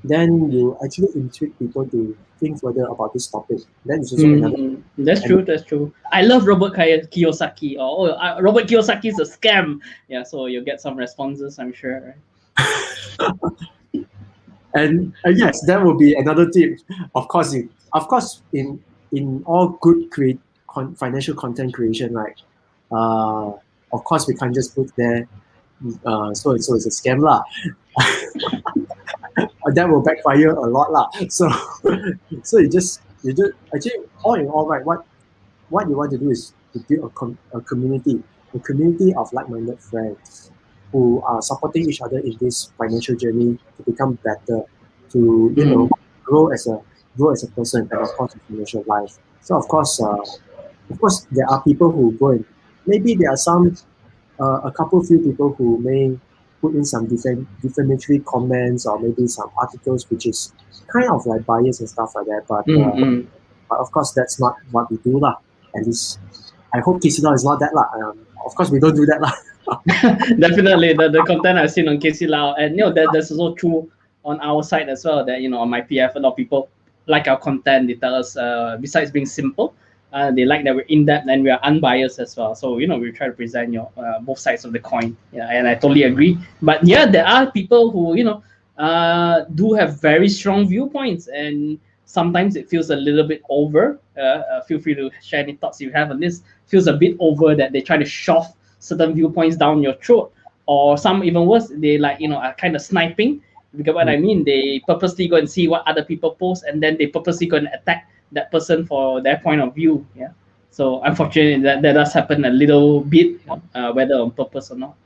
then you actually intrigue people to think further about this topic. Then it's also another.
That's
And
true. That's true. I love Kiyosaki. Robert Kiyosaki is a scam. Yeah, so you'll get some responses, I'm sure.
and yes, that will be another tip. Of course, in all good financial content creation, right? Uh, of course, we can't just put there. So and so is a scam lah. That will backfire a lot lah. So, so you just actually all in all, right? What you want to do is to build a community of like-minded friends who are supporting each other in this financial journey to become better, to
Mm.
grow as a person, and of course, in financial life. So of course, there are people who go and maybe there are a couple few people who may put in some defamatory comments or maybe some articles which is kind of like bias and stuff like that.
Mm.
But of course, that's not what we do lah. At least I hope KCL is not that lah. Of course, we don't do that lah.
Definitely, the content I've seen on Casey Lau, and that's also true on our side as well. That on MyPF, a lot of people like our content. They tell us, besides being simple, they like that we're in depth and we are unbiased as well. So we try to present both sides of the coin. Yeah, and I totally agree. But yeah, there are people who do have very strong viewpoints, and sometimes it feels a little bit over. Feel free to share any thoughts you have on this. Feels a bit over that they try to shove certain viewpoints down your throat, or some even worse, they are kind of sniping. You get what I mean? They purposely go and see what other people post, and then they purposely go and attack that person for their point of view. Yeah. So unfortunately, that does happen a little bit, whether on purpose or not.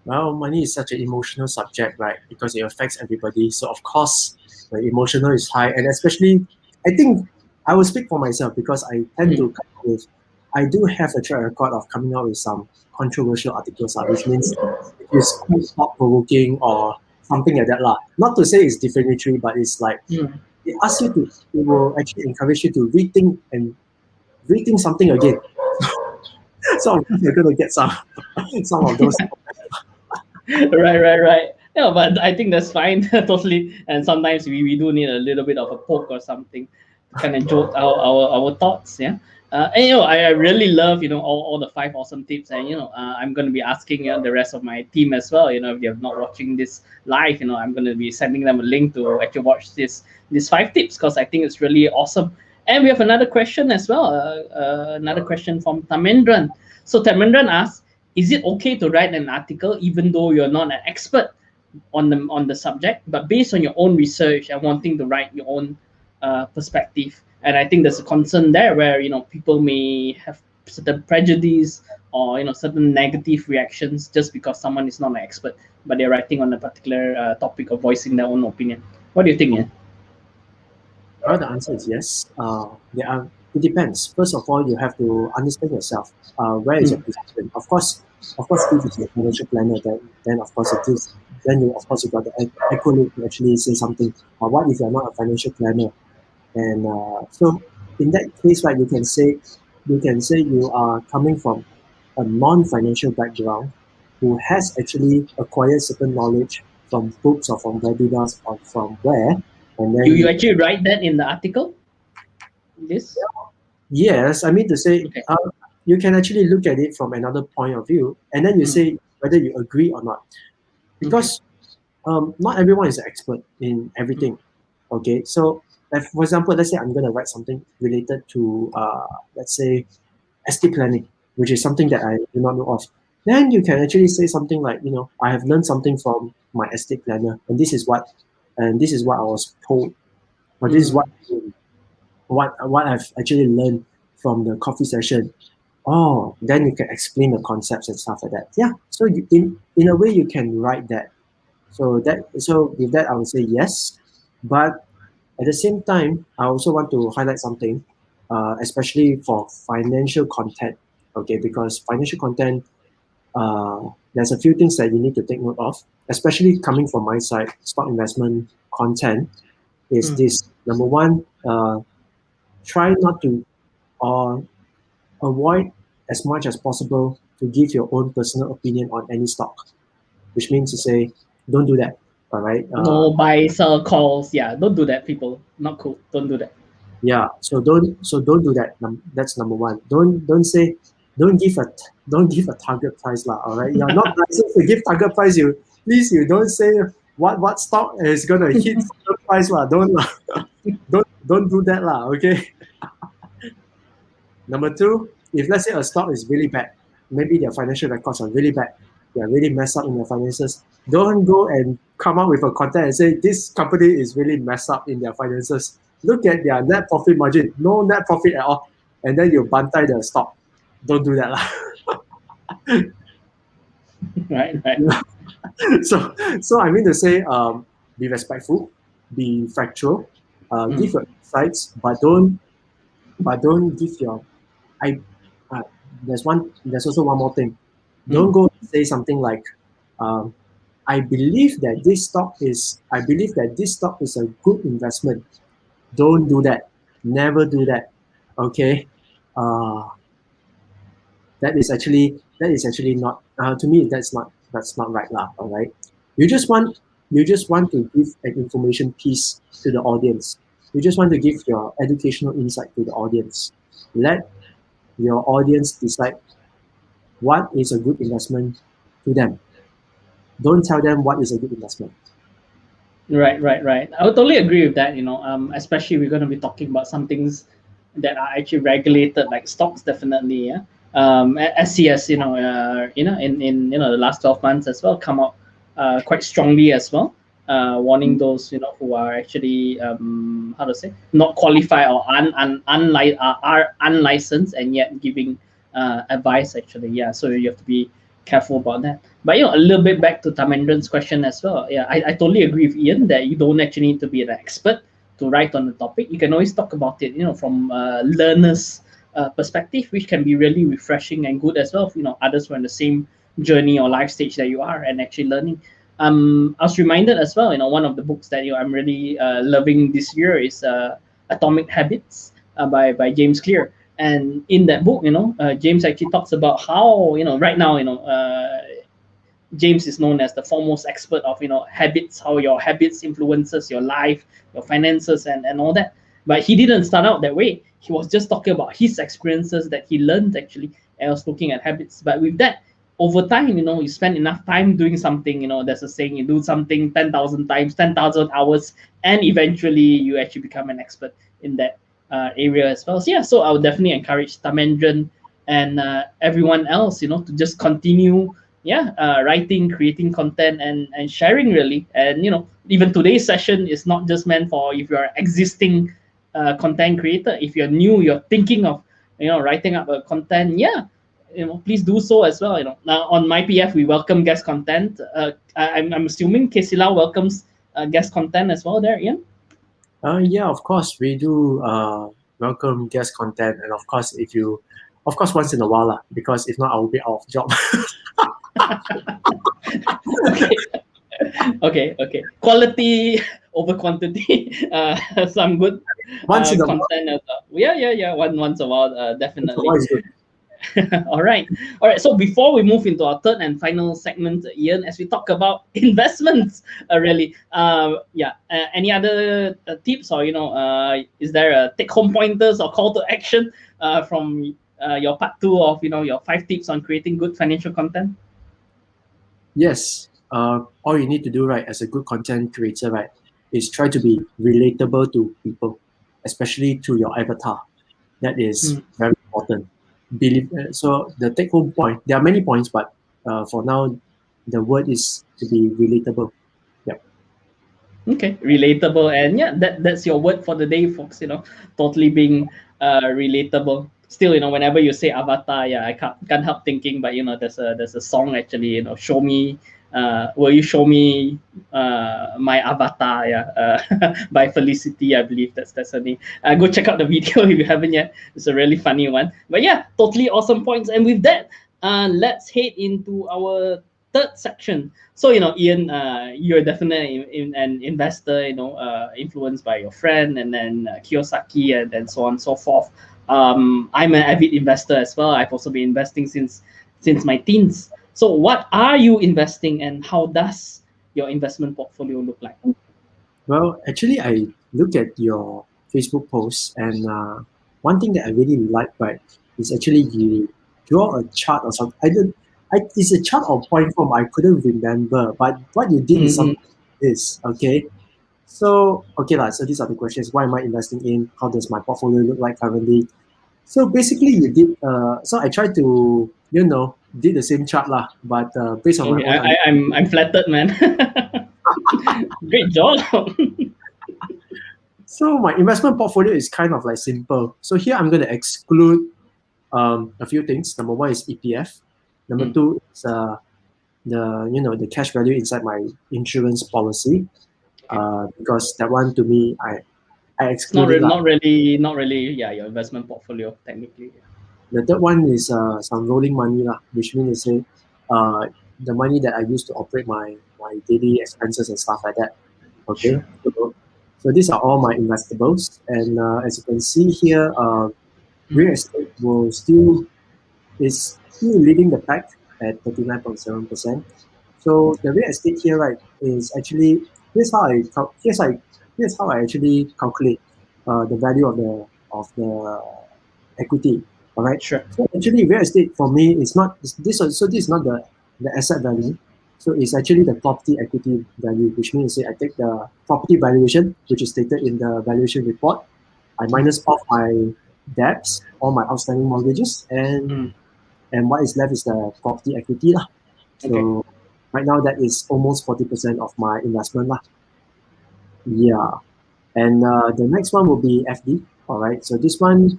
Well, money is such an emotional subject, right? Because it affects everybody. So of course, the emotional is high, and especially, I think I will speak for myself because I tend to come up with. I do have a track record of coming out with some controversial articles, which means it is quite thought provoking or something like that, lah. Not to say it's defamatory, but it's like
Mm.
it asks you to. It will actually encourage you to rethink something again. So of course you're gonna get some of those.
Right. Yeah, but I think that's fine, totally. And sometimes we do need a little bit of a poke or something to kind of jolt our thoughts. Yeah. And I really love all the five awesome tips, and I'm going to be asking the rest of my team as well. If they're not watching this live, I'm going to be sending them a link to actually watch these five tips, because I think it's really awesome. And we have another question as well. Another question from Tamendran. So Tamendran asks, is it okay to write an article even though you're not an expert on the subject, but based on your own research and wanting to write your own perspective? And I think there's a concern there where people may have certain prejudice or certain negative reactions just because someone is not an expert, but they're writing on a particular topic or voicing their own opinion. What do you think, Ian?
Well, the answer is yes. It depends. First of all, you have to understand yourself. Where is your position? Of course, if it's a financial planner, then of course it is. Then you of course you got the accolade to actually say something. What if you're not a financial planner? And so in that case, right, you can say you are coming from a non-financial background who has actually acquired certain knowledge from books or from webinars or from where, and then
You actually write that in the article? This?
yes, I mean to say,
Okay.
you can actually look at it from another point of view, and then you say whether you agree or not.
Okay.
Because not everyone is an expert in everything. Okay, so like for example, let's say I'm going to write something related to, let's say, estate planning, which is something that I do not know of. Then you can actually say something like, I have learned something from my estate planner, and this is what I was told, or this is what I've actually learned from the coffee session. Oh, then you can explain the concepts and stuff like that. Yeah. So in a way you can write that. So with that I would say yes. But at the same time, I also want to highlight something, especially for financial content. Okay, because financial content, there's a few things that you need to take note of, especially coming from my side. Stock investment content is this: number one, try not to or avoid as much as possible to give your own personal opinion on any stock, which means to say, Don't do that. All right.
No buy sell calls. Yeah, don't do that, people. Not cool. Don't do that.
Yeah. So don't do that. That's number one. Don't say don't give a target price lah. All right. You're not licensed to give target price. You don't say what stock is gonna hit target price lah. Don't lah. Don't do that lah. Okay. Number two, if let's say a stock is really bad, maybe their financial records are really bad, they're really messed up in their finances. Don't go and come up with a content and say this company is really messed up in their finances. Look at their net profit margin, no net profit at all, and then you bantai the stock. Don't do that lah.
Right.
So I mean to say, be respectful, be factual, give your insights, but don't give your I there's also one more thing. Don't go and say something like, I believe that this stock is a good investment. Don't do that. Never do that. Okay. That is actually not, to me, that's not right lah. All right. You just want to give an information piece to the audience. You just want to give your educational insight to the audience. Let your audience decide what is a good investment to them. Don't tell them what is a good investment.
Right. I would totally agree with that. Especially we're going to be talking about some things that are actually regulated, like stocks, definitely. Yeah. SCS, in the last 12 months as well, come out quite strongly as well, warning those who are actually not qualified or are unlicensed and yet giving advice actually. Yeah, so you have to be careful about that. But a little bit back to Tamendran's question as well. Yeah, I totally agree with Ian that you don't actually need to be an expert to write on the topic. You can always talk about it, from learners' perspective, which can be really refreshing and good as well. Others who are in the same journey or life stage that you are and actually learning. I was reminded as well. One of the books that I'm really loving this year is Atomic Habits by James Clear. And in that book, James actually talks about how right now James is known as the foremost expert of habits, how your habits influences your life, your finances, and all that. But he didn't start out that way. He was just talking about his experiences that he learned actually, and was looking at habits. But with that, over time, you spend enough time doing something. There's a saying: you do something 10,000 times, 10,000 hours, and eventually you actually become an expert in that area as well. So yeah, so I would definitely encourage Tamendran and everyone else, to just continue writing, creating content, and sharing really. And even today's session is not just meant for if you're an existing content creator. If you're new, you're thinking of writing up a content, please do so as well. Now on MyPF we welcome guest content. I'm assuming KCL welcomes guest content as well there, Ian.
Yeah, of course we do welcome guest content, and of course once in a while because if not I will be out of job.
Okay. Quality over quantity. Some good content as well. Yeah. Once a while, definitely. All right. So before we move into our third and final segment, Ian, as we talk about investments, really, any other tips or is there a take-home pointers or call to action from your part 2 of your 5 tips on creating good financial content?
Yes. All you need to do, right, as a good content creator, right, is try to be relatable to people, especially to your avatar. That is very important. So the take-home point, there are many points, but for now, the word is to be relatable. Yeah.
Okay, relatable, and that's your word for the day, folks. Totally being relatable. Still, whenever you say avatar, I can't help thinking, but there's a song actually. Show me. Will you show me my avatar? By Felicity, I believe that's her name. Go check out the video if you haven't yet. It's a really funny one. But totally awesome points. And with that, let's head into our third section. So Ian, you're definitely an investor. Influenced by your friend, and then Kiyosaki, and so on and so forth. I'm an avid investor as well. I've also been investing since my teens. So what are you investing, and how does your investment portfolio look like?
Well, actually, I look at your Facebook posts, and one thing that I really like, right, is actually you draw a chart or something. It's a chart or point form. I couldn't remember, but what you did is
Mm-hmm.
something like this. Okay, so okay lah. So these are the questions. What am I investing in? How does my portfolio look like currently? So basically, you did. So I tried to did the same chart lah, but based on my
Okay,
own.
I'm flattered, man. Great job.
So my investment portfolio is kind of like simple. So here I'm going to exclude a few things. Number one is EPF. Number two is the cash value inside my insurance policy. Because that one to me I
It's not
exclude it lah.
not really, yeah, your investment portfolio technically.
The third one is some rolling money lah, which means to say the money that I use to operate my daily expenses and stuff like that. Okay,
Sure.
so these are all my investables, and as you can see here, real estate is still leading the pack at 39.7%. So the real estate here, right, is actually here's how I here's how I actually calculate the value of the equity. All right.
Sure.
So actually, real estate for me is not this. So this is not the asset value. So it's actually the property equity value, which means I take the property valuation, which is stated in the valuation report. I minus off my debts, all my outstanding mortgages, and what is left is the property equity lah. So
Okay.
right now that is almost 40% of my investment lah. Yeah, and the next one will be FD. All right, so this one,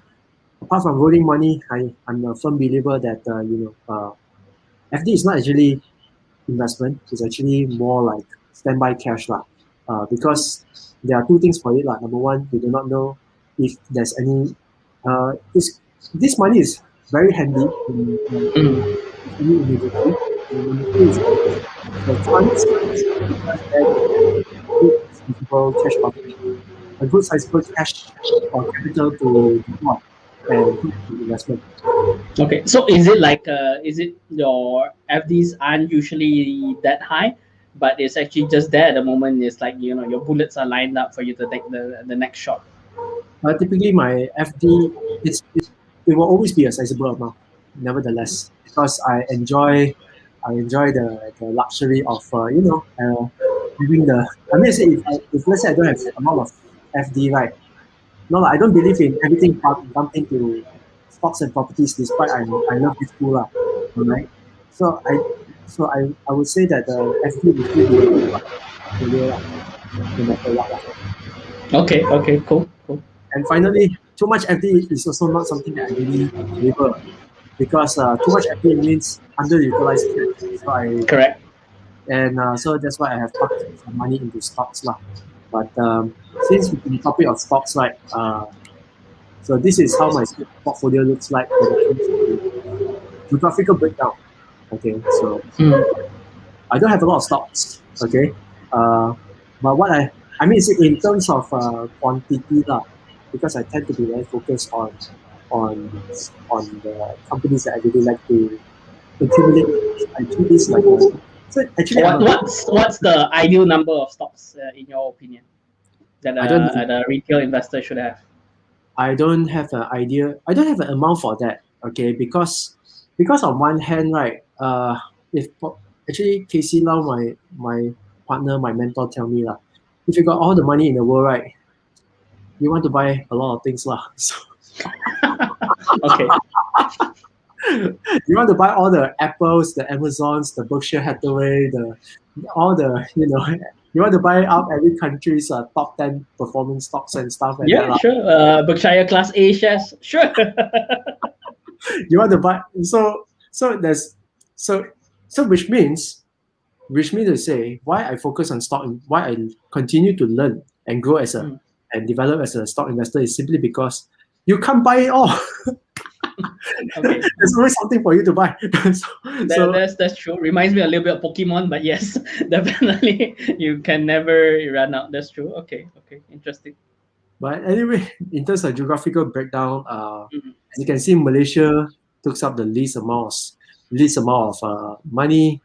apart from rolling money, I'm a firm believer that FD is not actually investment. It's actually more like standby cash lah. Because there are two things for it lah. Number one, you do not know if there's any. This money is very handy in any emergency. And number two is the chance because there you get a good sizable cash buffer, a good sizable cash or capital to deploy and put into investment.
Okay. So is it like is it your FDs aren't usually that high, but it's actually just there at the moment. It's like your bullets are lined up for you to take the next shot.
Typically, my FD it will always be a sizable amount, nevertheless, because I enjoy the luxury of having the. I mean, say if let's say I don't have a lot of FD, right? No, I don't believe in everything dumped into stocks and properties. Despite I love this tool, lah, right? So I would say that the FD will still be a good part of the portfolio, lah, no matter what, lah.
Okay. Okay. Cool. Cool.
And finally, too much FD is also not something that I really favor because too much FD means underutilized cash. So
Correct.
so that's why I have parked some money into stocks lah. But since we're on the topic of stocks, right? So this is how my portfolio looks like when it comes to geographical breakdown. Okay, so I don't have a lot of stocks. Okay, but what I mean is in terms of quantity lah, because I tend to be very focused on the companies that I really like to accumulate. I do this like so actually
What's the ideal number of stocks in your opinion that
I don't
a retail investor should have?
I don't have an idea. I don't have an amount for that. Okay, because on one hand, right? If actually Casey Lau, my partner, my mentor, tell me lah, if you got all the money in the world, right, you want to buy a lot of things lah. So
Okay.
you want to buy all the Apples, the Amazons, the Berkshire Hathaway, all the you want to buy out every country's top 10 performing stocks and stuff like that
Yeah,
lah.
sure. Berkshire Class A shares, sure.
You want to buy there's which means to say why I focus on stock and why I continue to learn and grow and develop as a stock investor is simply because you can't buy it all.
Okay.
There's always something for you to buy.
That's true. Reminds me a little bit of Pokemon, but yes, definitely you can never run out. That's true. Okay. Okay. Interesting.
But anyway, in terms of geographical breakdown, as you can see, Malaysia took up the least amount of money.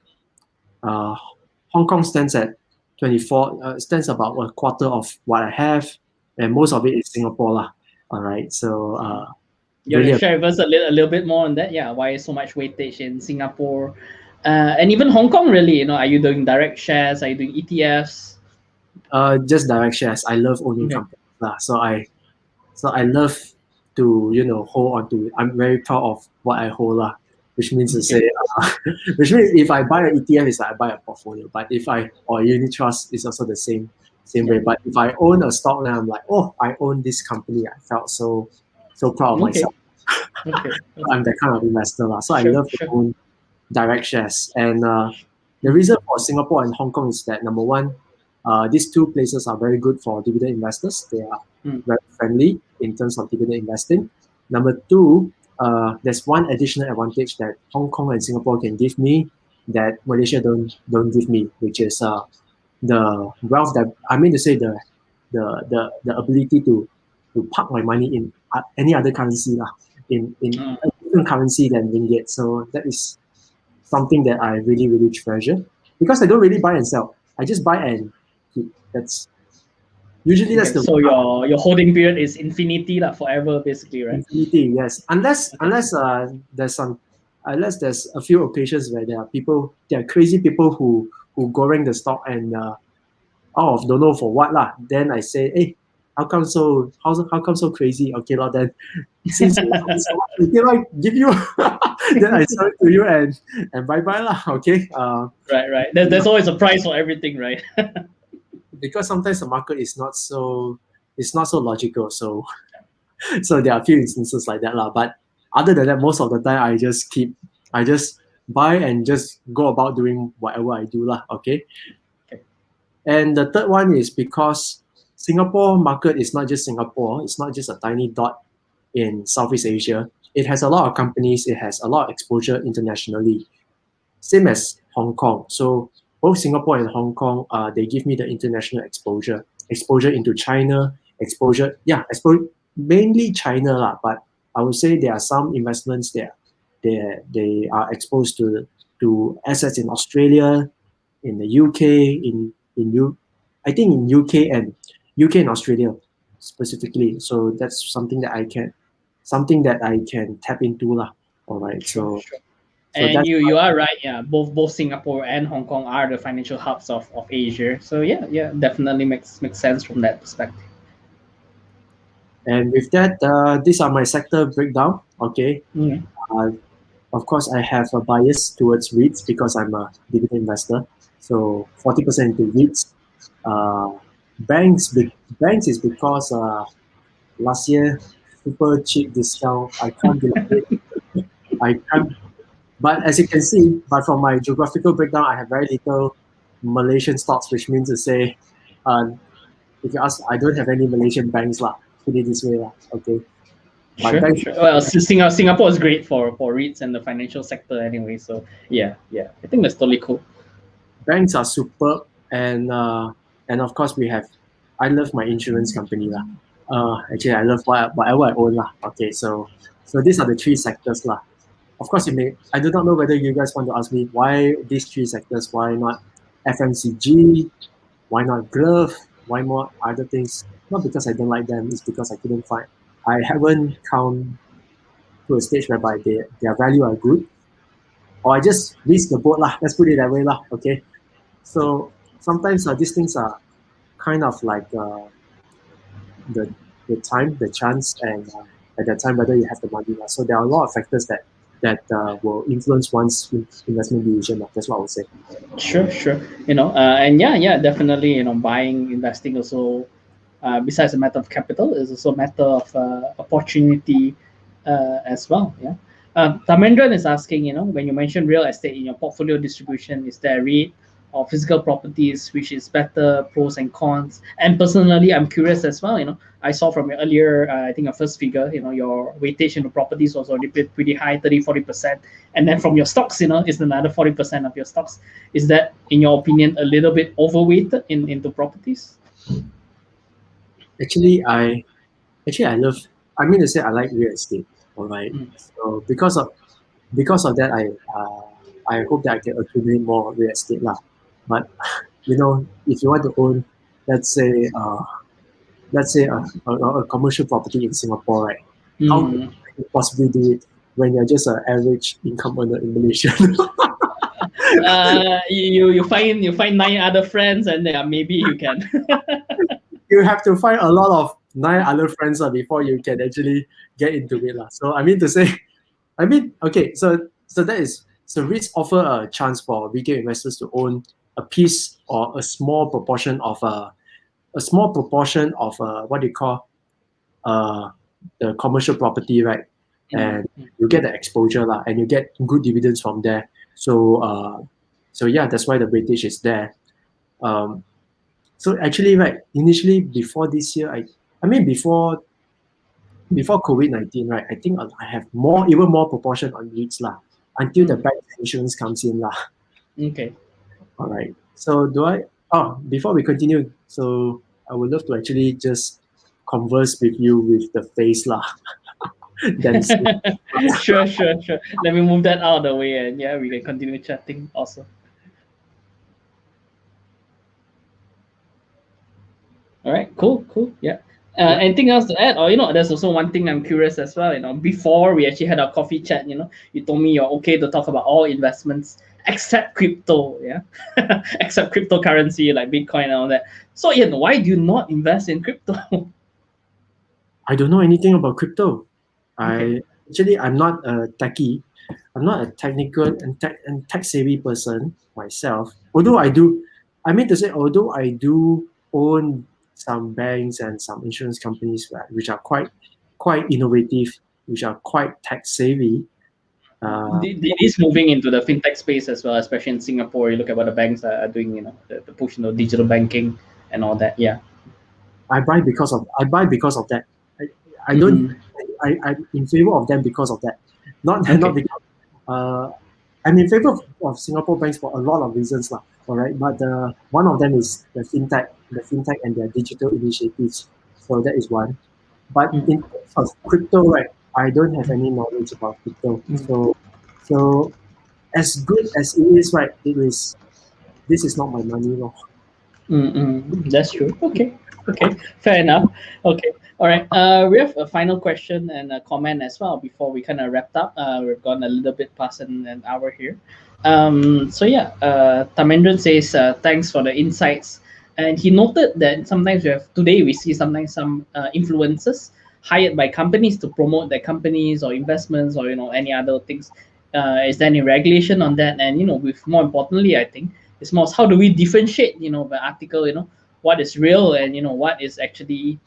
Hong Kong stands at 24 stands about a quarter of what I have, and most of it is Singapore lah. All right, so
You want to
really,
share with us a little bit more on that? Yeah, why so much weightage in Singapore, and even Hong Kong? Really, are you doing direct shares? Are you doing ETFs?
just direct shares. I love owning
Okay.
companies lah. So I love to hold on to it. I'm very proud of what I hold lah, which means to say, which means if I buy an ETF, it's like I buy a portfolio. But if I or unit trust is also the same way. But if I own a stock, then I'm like, oh, I own this company. I felt so proud of myself.
Okay.
I'm that kind of investor lah. So I love to
Sure.
own direct shares. And the reason for Singapore and Hong Kong is that number one, these two places are very good for dividend investors. They are very friendly in terms of dividend investing. Number two, there's one additional advantage that Hong Kong and Singapore can give me that Malaysia don't give me, which is the wealth that I mean to say the ability to park my money in any other currency lah, in a different currency than ringgit. So that is something that I really, really treasure because I don't really buy and sell. I just buy and keep. That's usually that's the
So your holding period is infinity, like forever, basically, right?
infinity. Yes, unless there's a few occasions where there are crazy people who goreng the stock and out of don't know for what lah. Then I say, hey, how come so crazy? Okay, well then since you love me so much, okay, I give you then I sell it to you and bye bye lah. Okay.
Right. There's always a price for everything, right?
Because sometimes the market is not so logical. So there are a few instances like that lah. But other than that, most of the time I just buy and just go about doing whatever I do lah. Okay. And the third one is because Singapore market is not just Singapore. It's not just a tiny dot in Southeast Asia. It has a lot of companies. It has a lot of exposure internationally. Same as Hong Kong. So both Singapore and Hong Kong, they give me the international exposure into China, mainly China lah. But I would say there are some investments there. They are exposed to assets in Australia, in the UK, I think in UK and Australia specifically. So that's something that I can tap into lah. All right. So
And you are right, yeah. Both Singapore and Hong Kong are the financial hubs of Asia. So yeah, definitely makes sense from that perspective.
And with that, these are my sector breakdown. Okay. Of course, I have a bias towards REITs because I'm a dividend investor. So 40% into REITs. Banks is because last year super cheap discount. I can't deny it. I can't. But as you can see, but from my geographical breakdown, I have very little Malaysian stocks, which means to say, if you ask, I don't have any Malaysian banks lah. Put it this way lah. Okay.
Sure. Well, Singapore is great for REITs and the financial sector anyway. So yeah, I think that's totally cool.
Banks are superb, and of course I love my insurance company lah. Actually, I love whatever I own lah. Okay, so these are the three sectors lah. Of course, I do not know whether you guys want to ask me why these three sectors. Why not FMCG? Why not glove? Why more other things? Not because I don't like them. It's because I haven't come to a stage whereby their value are good, or I just risk the boat lah. Let's put it that way lah. Okay. So sometimes these things are kind of like the time, the chance, and at that time whether you have the money. So there are a lot of factors that will influence one's investment decision. That's what I would say.
Sure. And yeah, definitely. Buying, investing also. Besides a matter of capital, is also a matter of opportunity as well. Yeah. Tamendran is asking, when you mention real estate in your portfolio distribution, is there a REIT or physical properties which is better, pros and cons? And personally, I'm curious as well. I saw from your earlier, I think your first figure, your weightage into properties was already pretty high, 30-40%. And then from your stocks, is another 40% of your stocks. Is that, in your opinion, a little bit overweighted into properties?
Actually, I like real estate. All right. So because of that, I hope that I can accumulate more real estate lah. But if you want to own, let's say, a commercial property in Singapore, right? How can
Mm.
you possibly do it when you're just an average income earner in Malaysia?
You find 9 other friends, and maybe you can.
You have to find a lot of 9 other friends before you can actually get into it. So I mean to say, okay, so that is so REITs offer a chance for retail investors to own a piece or a small proportion of what they call uh, the commercial property, right?
Mm.
And you get the exposure and you get good dividends from there. So yeah, that's why the weightage is there. Um, so actually, right, initially before this year, I mean before COVID-19, right, I think I have even more proportion on REITs until the
Mm.
bank insurance comes in
Okay.
All right. So before we continue, so I would love to actually just converse with you with the face then
Sure. Let me move that out of the way, and yeah, we can continue chatting. Also. All right, cool. Yeah.
yeah.
Anything else to add? Or there's also one thing I'm curious as well. Before we actually had our coffee chat, you told me you're okay to talk about all investments except crypto, yeah, except cryptocurrency like Bitcoin and all that. So Ian, why do you not invest in crypto?
I don't know anything about crypto.
Okay.
I'm not a techie. I'm not a technical and tech savvy person myself. Although I do own some banks and some insurance companies which are quite innovative, which are quite tech savvy.
It is moving into the fintech space as well, especially in Singapore. You look at what the banks are doing, the push into digital banking and all that. Yeah.
I buy because of that. I don't.
Mm.
I'm in favor of them because of that. Not not
Okay.
because I'm in favor of Singapore banks for a lot of reasons all right, but one of them is the fintech and their digital initiatives. So that is one. But
Mm.
in terms of crypto, right, I don't have any knowledge about crypto.
Mm.
So as good as it is, right, this is not my money,
That's true. Okay. Fair enough. Okay. All right. We have a final question and a comment as well before we kind of wrapped up. We've gone a little bit past an hour here. So yeah, Tamendran says thanks for the insights, and he noted that sometimes we see sometimes some influencers hired by companies to promote their companies or investments or any other things. Is there any regulation on that? And with more importantly, I think it's more how do we differentiate the article, what is real and what is actually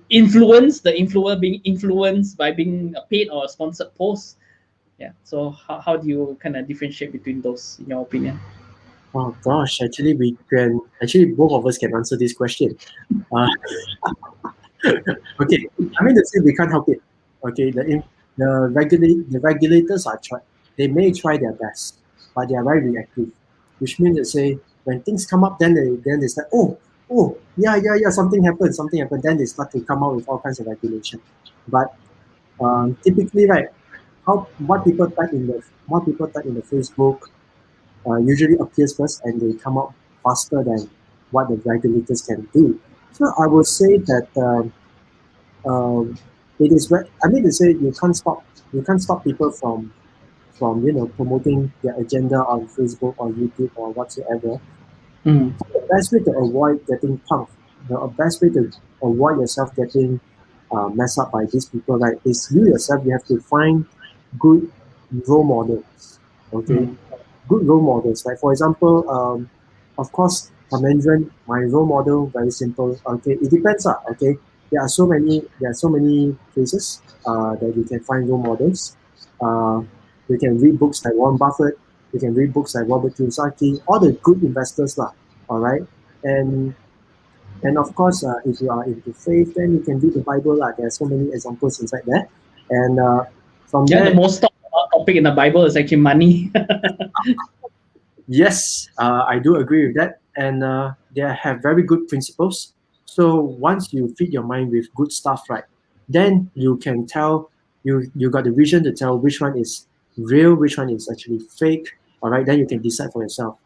influence, the influencer being influenced by being a paid or a sponsored post. Yeah, so how do you kind of differentiate between those in your opinion?
Oh gosh, actually both of us can answer this question. Uh, okay, I mean to say we can't help it. Okay, the regulators they may try their best, but they are very reactive, which means to say when things come up, then they start, yeah, something happened, then they start to come out with all kinds of regulation. But typically, right, how what people type in the Facebook usually appears first, and they come out faster than what the regulators can do. So I would say that um, it is. I mean to say you can't stop people from promoting their agenda on Facebook or YouTube or whatsoever.
Mm.
The best way to avoid getting punked, the best way to avoid yourself getting messed up by these people, right, is you yourself. You have to find good role models. Okay,
Mm.
good role models. Like for example, of course, Mandarin, my role model, very simple. Okay, it depends. Okay, there are so many cases that we can find role models. We can read books like Warren Buffett. We can read books like Robert Kiyosaki. All the good investors, All right, and and of course, if you are into faith, then you can read the Bible. There are so many examples inside there, and from
Yeah, the
there,
most talked about topic in the Bible is actually money.
yes, I do agree with that, and they have very good principles. So once you feed your mind with good stuff, right, then you can tell you got the vision to tell which one is real, which one is actually fake. All right, then you can decide for yourself.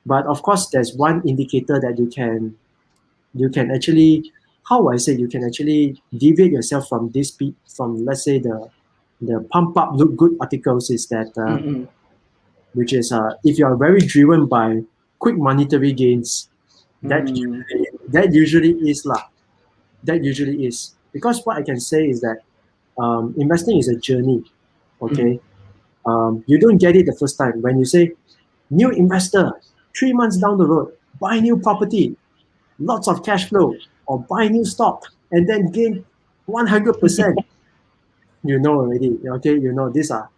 But of course, there's one indicator that you can actually, how I say, you can actually deviate yourself from from, let's say, the pump up look good articles, is that
Mm-mm.
which is if you are very driven by quick monetary gains,
Mm.
that usually is lah. That usually is, because what I can say is that investing is a journey.
Mm.
Okay, you don't get it the first time when you say new investor, 3 months down the road, buy new property, lots of cash flow, or buy new stock and then gain 100%. You know already. Okay, you know these are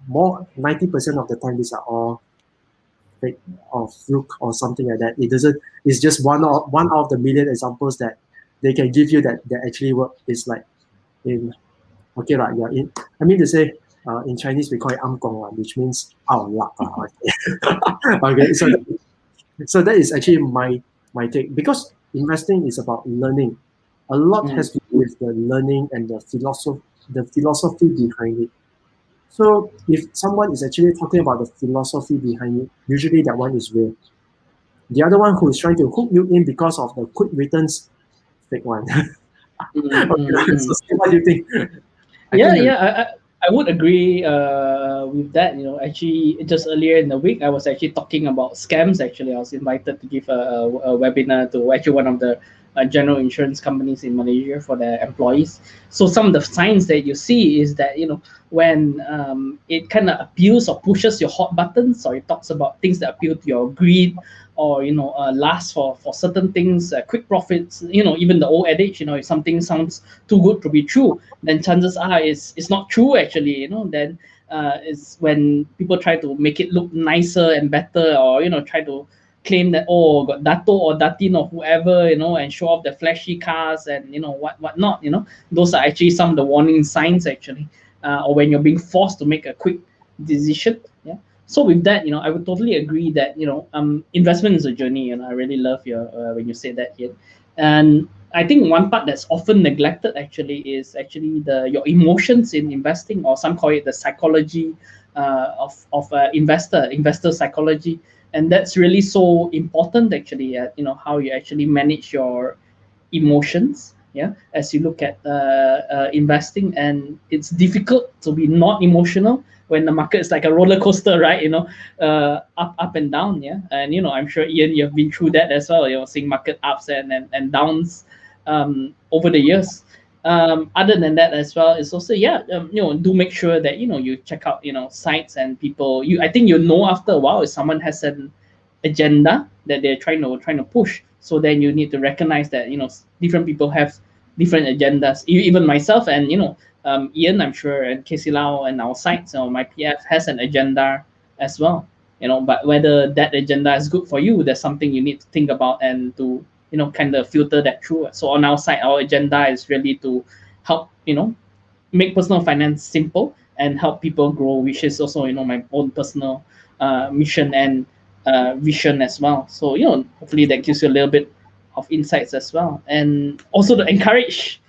more 90% of the time these are all fake or fluke or something like that. It doesn't. It's just one out of the million examples that they can give you that actually work. It's like in, okay lah. Yeah, in, I mean to say, in Chinese we call it "amgong" lah, which means "out luck" lah. Okay. Okay. So that is actually my take, because investing is about learning. A lot
Mm.
has to do with the learning and the philosophy behind it. So if someone is actually talking about the philosophy behind it, usually that one is real. The other one who is trying to hook you in because of the quick returns, fake one.
Mm. Mm.
Okay, so
Mm.
what do you think? I
Yeah,
think you.
yeah, I would agree with that. You know, actually, just earlier in the week, I was actually talking about scams. Actually, I was invited to give a webinar to actually one of the general insurance companies in Malaysia for their employees. So some of the signs that you see is that, you know, when it kind of appeals or pushes your hot buttons, or it talks about things that appeal to your greed, or you know, last for certain things, quick profits. You know, even the old adage, you know, if something sounds too good to be true, then chances are it's not true actually. You know, then it's when people try to make it look nicer and better, or you know, try to claim that, oh, got dato or datin or whoever, you know, and show off the flashy cars and you know what not. You know, those are actually some of the warning signs actually, or when you're being forced to make a quick decision. Yeah. So with that, you know, I would totally agree that, you know, investment is a journey, and I really love your when you say that here. And I think one part that's often neglected actually is actually the your emotions in investing, or some call it the psychology of investor psychology, and that's really so important actually. You know, how you actually manage your emotions, yeah, as you look at investing. And it's difficult to be not emotional when the market is like a roller coaster, right? You know, up and down, yeah. And you know, I'm sure Ian, you've been through that as well, you know, seeing market ups and downs over the years. Other than that as well, is also, yeah, you know, do make sure that, you know, you check out, you know, sites and people. I think you know after a while if someone has an agenda that they're trying to push. So then you need to recognize that, you know, different people have different agendas. Even myself and, you know, Ian, I'm sure, and Casey Lau and our sites, you know, MyPF has an agenda as well. You know, but whether that agenda is good for you, that's something you need to think about and to, you know, kind of filter that through. So on our side, our agenda is really to help, you know, make personal finance simple and help people grow, which is also, you know, my own personal mission and vision as well. So, you know, hopefully that gives you a little bit of insights as well. And also to encourage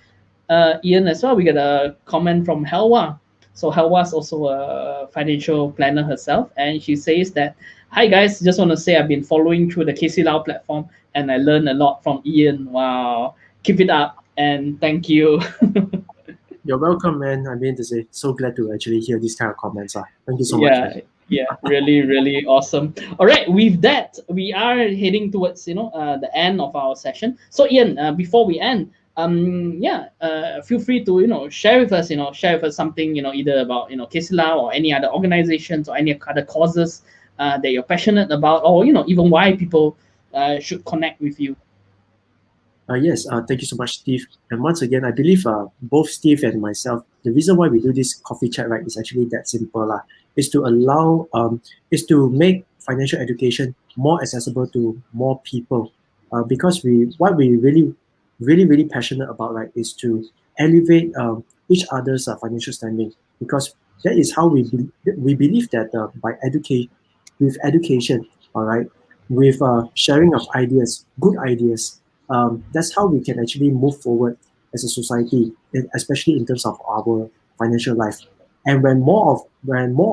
Ian as well, we got a comment from Helwa. So Helwa is also a financial planner herself, and she says that, "Hi guys, just want to say I've been following through the KC Lao platform, and I learned a lot from Ian. Wow, keep it up, and thank you."
You're welcome, man. I mean to say, so glad to actually hear these kind of comments. Thank you so much, man.
Yeah, yeah, really, really awesome. All right, with that, we are heading towards, you know, the end of our session. So Ian, before we end, yeah, feel free to, you know, share with us, something, you know, either about, you know, Kisila or any other organizations or any other causes that you're passionate about, or you know, even why people should connect with you.
Yes, thank you so much, Steve. And once again, I believe both Steve and myself, the reason why we do this coffee chat, right, is actually that simple, lah. Is to is to make financial education more accessible to more people. Because what we really passionate about, right, is to elevate each other's financial standing. Because that is how we believe that with education, all right, with sharing of ideas, good ideas, that's how we can actually move forward as a society, especially in terms of our financial life. And when more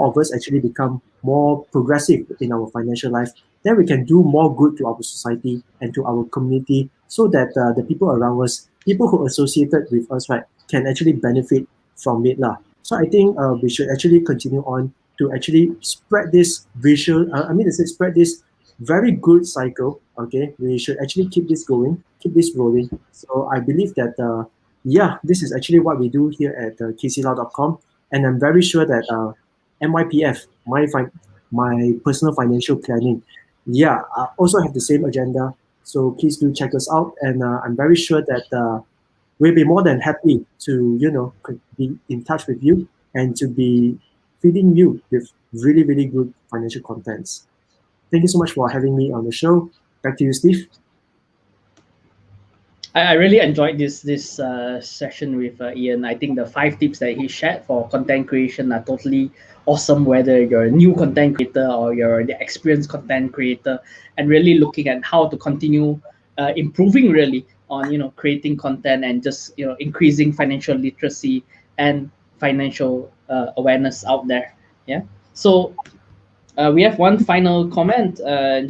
of us actually become more progressive in our financial life, then we can do more good to our society and to our community, so that the people around us, people who associated with us, right, can actually benefit from it lah. So I think we should actually continue on to actually spread this visual. I mean to say, spread this very good cycle. Okay, we should actually keep this going, keep this rolling. So I believe that yeah, this is actually what we do here at kclaw.com, and I'm very sure that MyPF, my personal financial planning, yeah, also have the same agenda. So please do check us out, and I'm very sure that we'll be more than happy to be in touch with you and to be feeding you with really really good financial contents. Thank you so much for having me on the show. Back to you, Steve.
I really enjoyed this session with Ian. I think the 5 tips that he shared for content creation are totally awesome, whether you're a new content creator or you're the experienced content creator, and really looking at how to continue improving really on creating content and just increasing financial literacy and financial awareness out there. Yeah. So we have one final comment,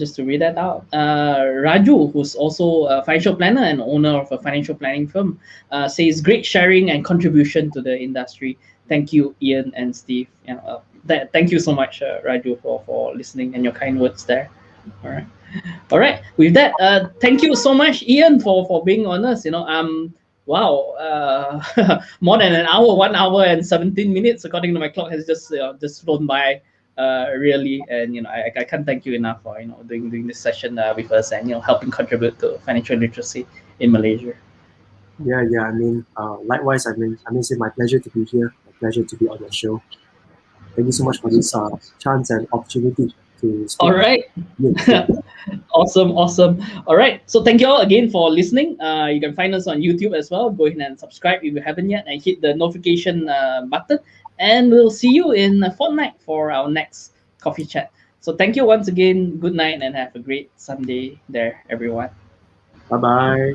just to read that out. Raju, who's also a financial planner and owner of a financial planning firm, says, "Great sharing and contribution to the industry. Thank you, Ian and Steve." Thank you so much, Raju, for listening and your kind words there. All right. All right. With that, thank you so much, Ian, for being on us. Wow, more than an hour, 1 hour and 17 minutes, according to my clock, has just flown by. Really, and I can't thank you enough for doing this session with us, and helping contribute to financial literacy in Malaysia.
Yeah, yeah. I mean, likewise. It's my pleasure to be here. My pleasure to be on your show. Thank you so much for this chance and opportunity to speak.
All right.
Yeah.
Awesome. All right. So thank you all again for listening. You can find us on YouTube as well. Go ahead and subscribe if you haven't yet, and hit the notification button. And we'll see you in a fortnight for our next coffee chat. So thank you once again. Good night and have a great Sunday there, everyone.
Bye bye.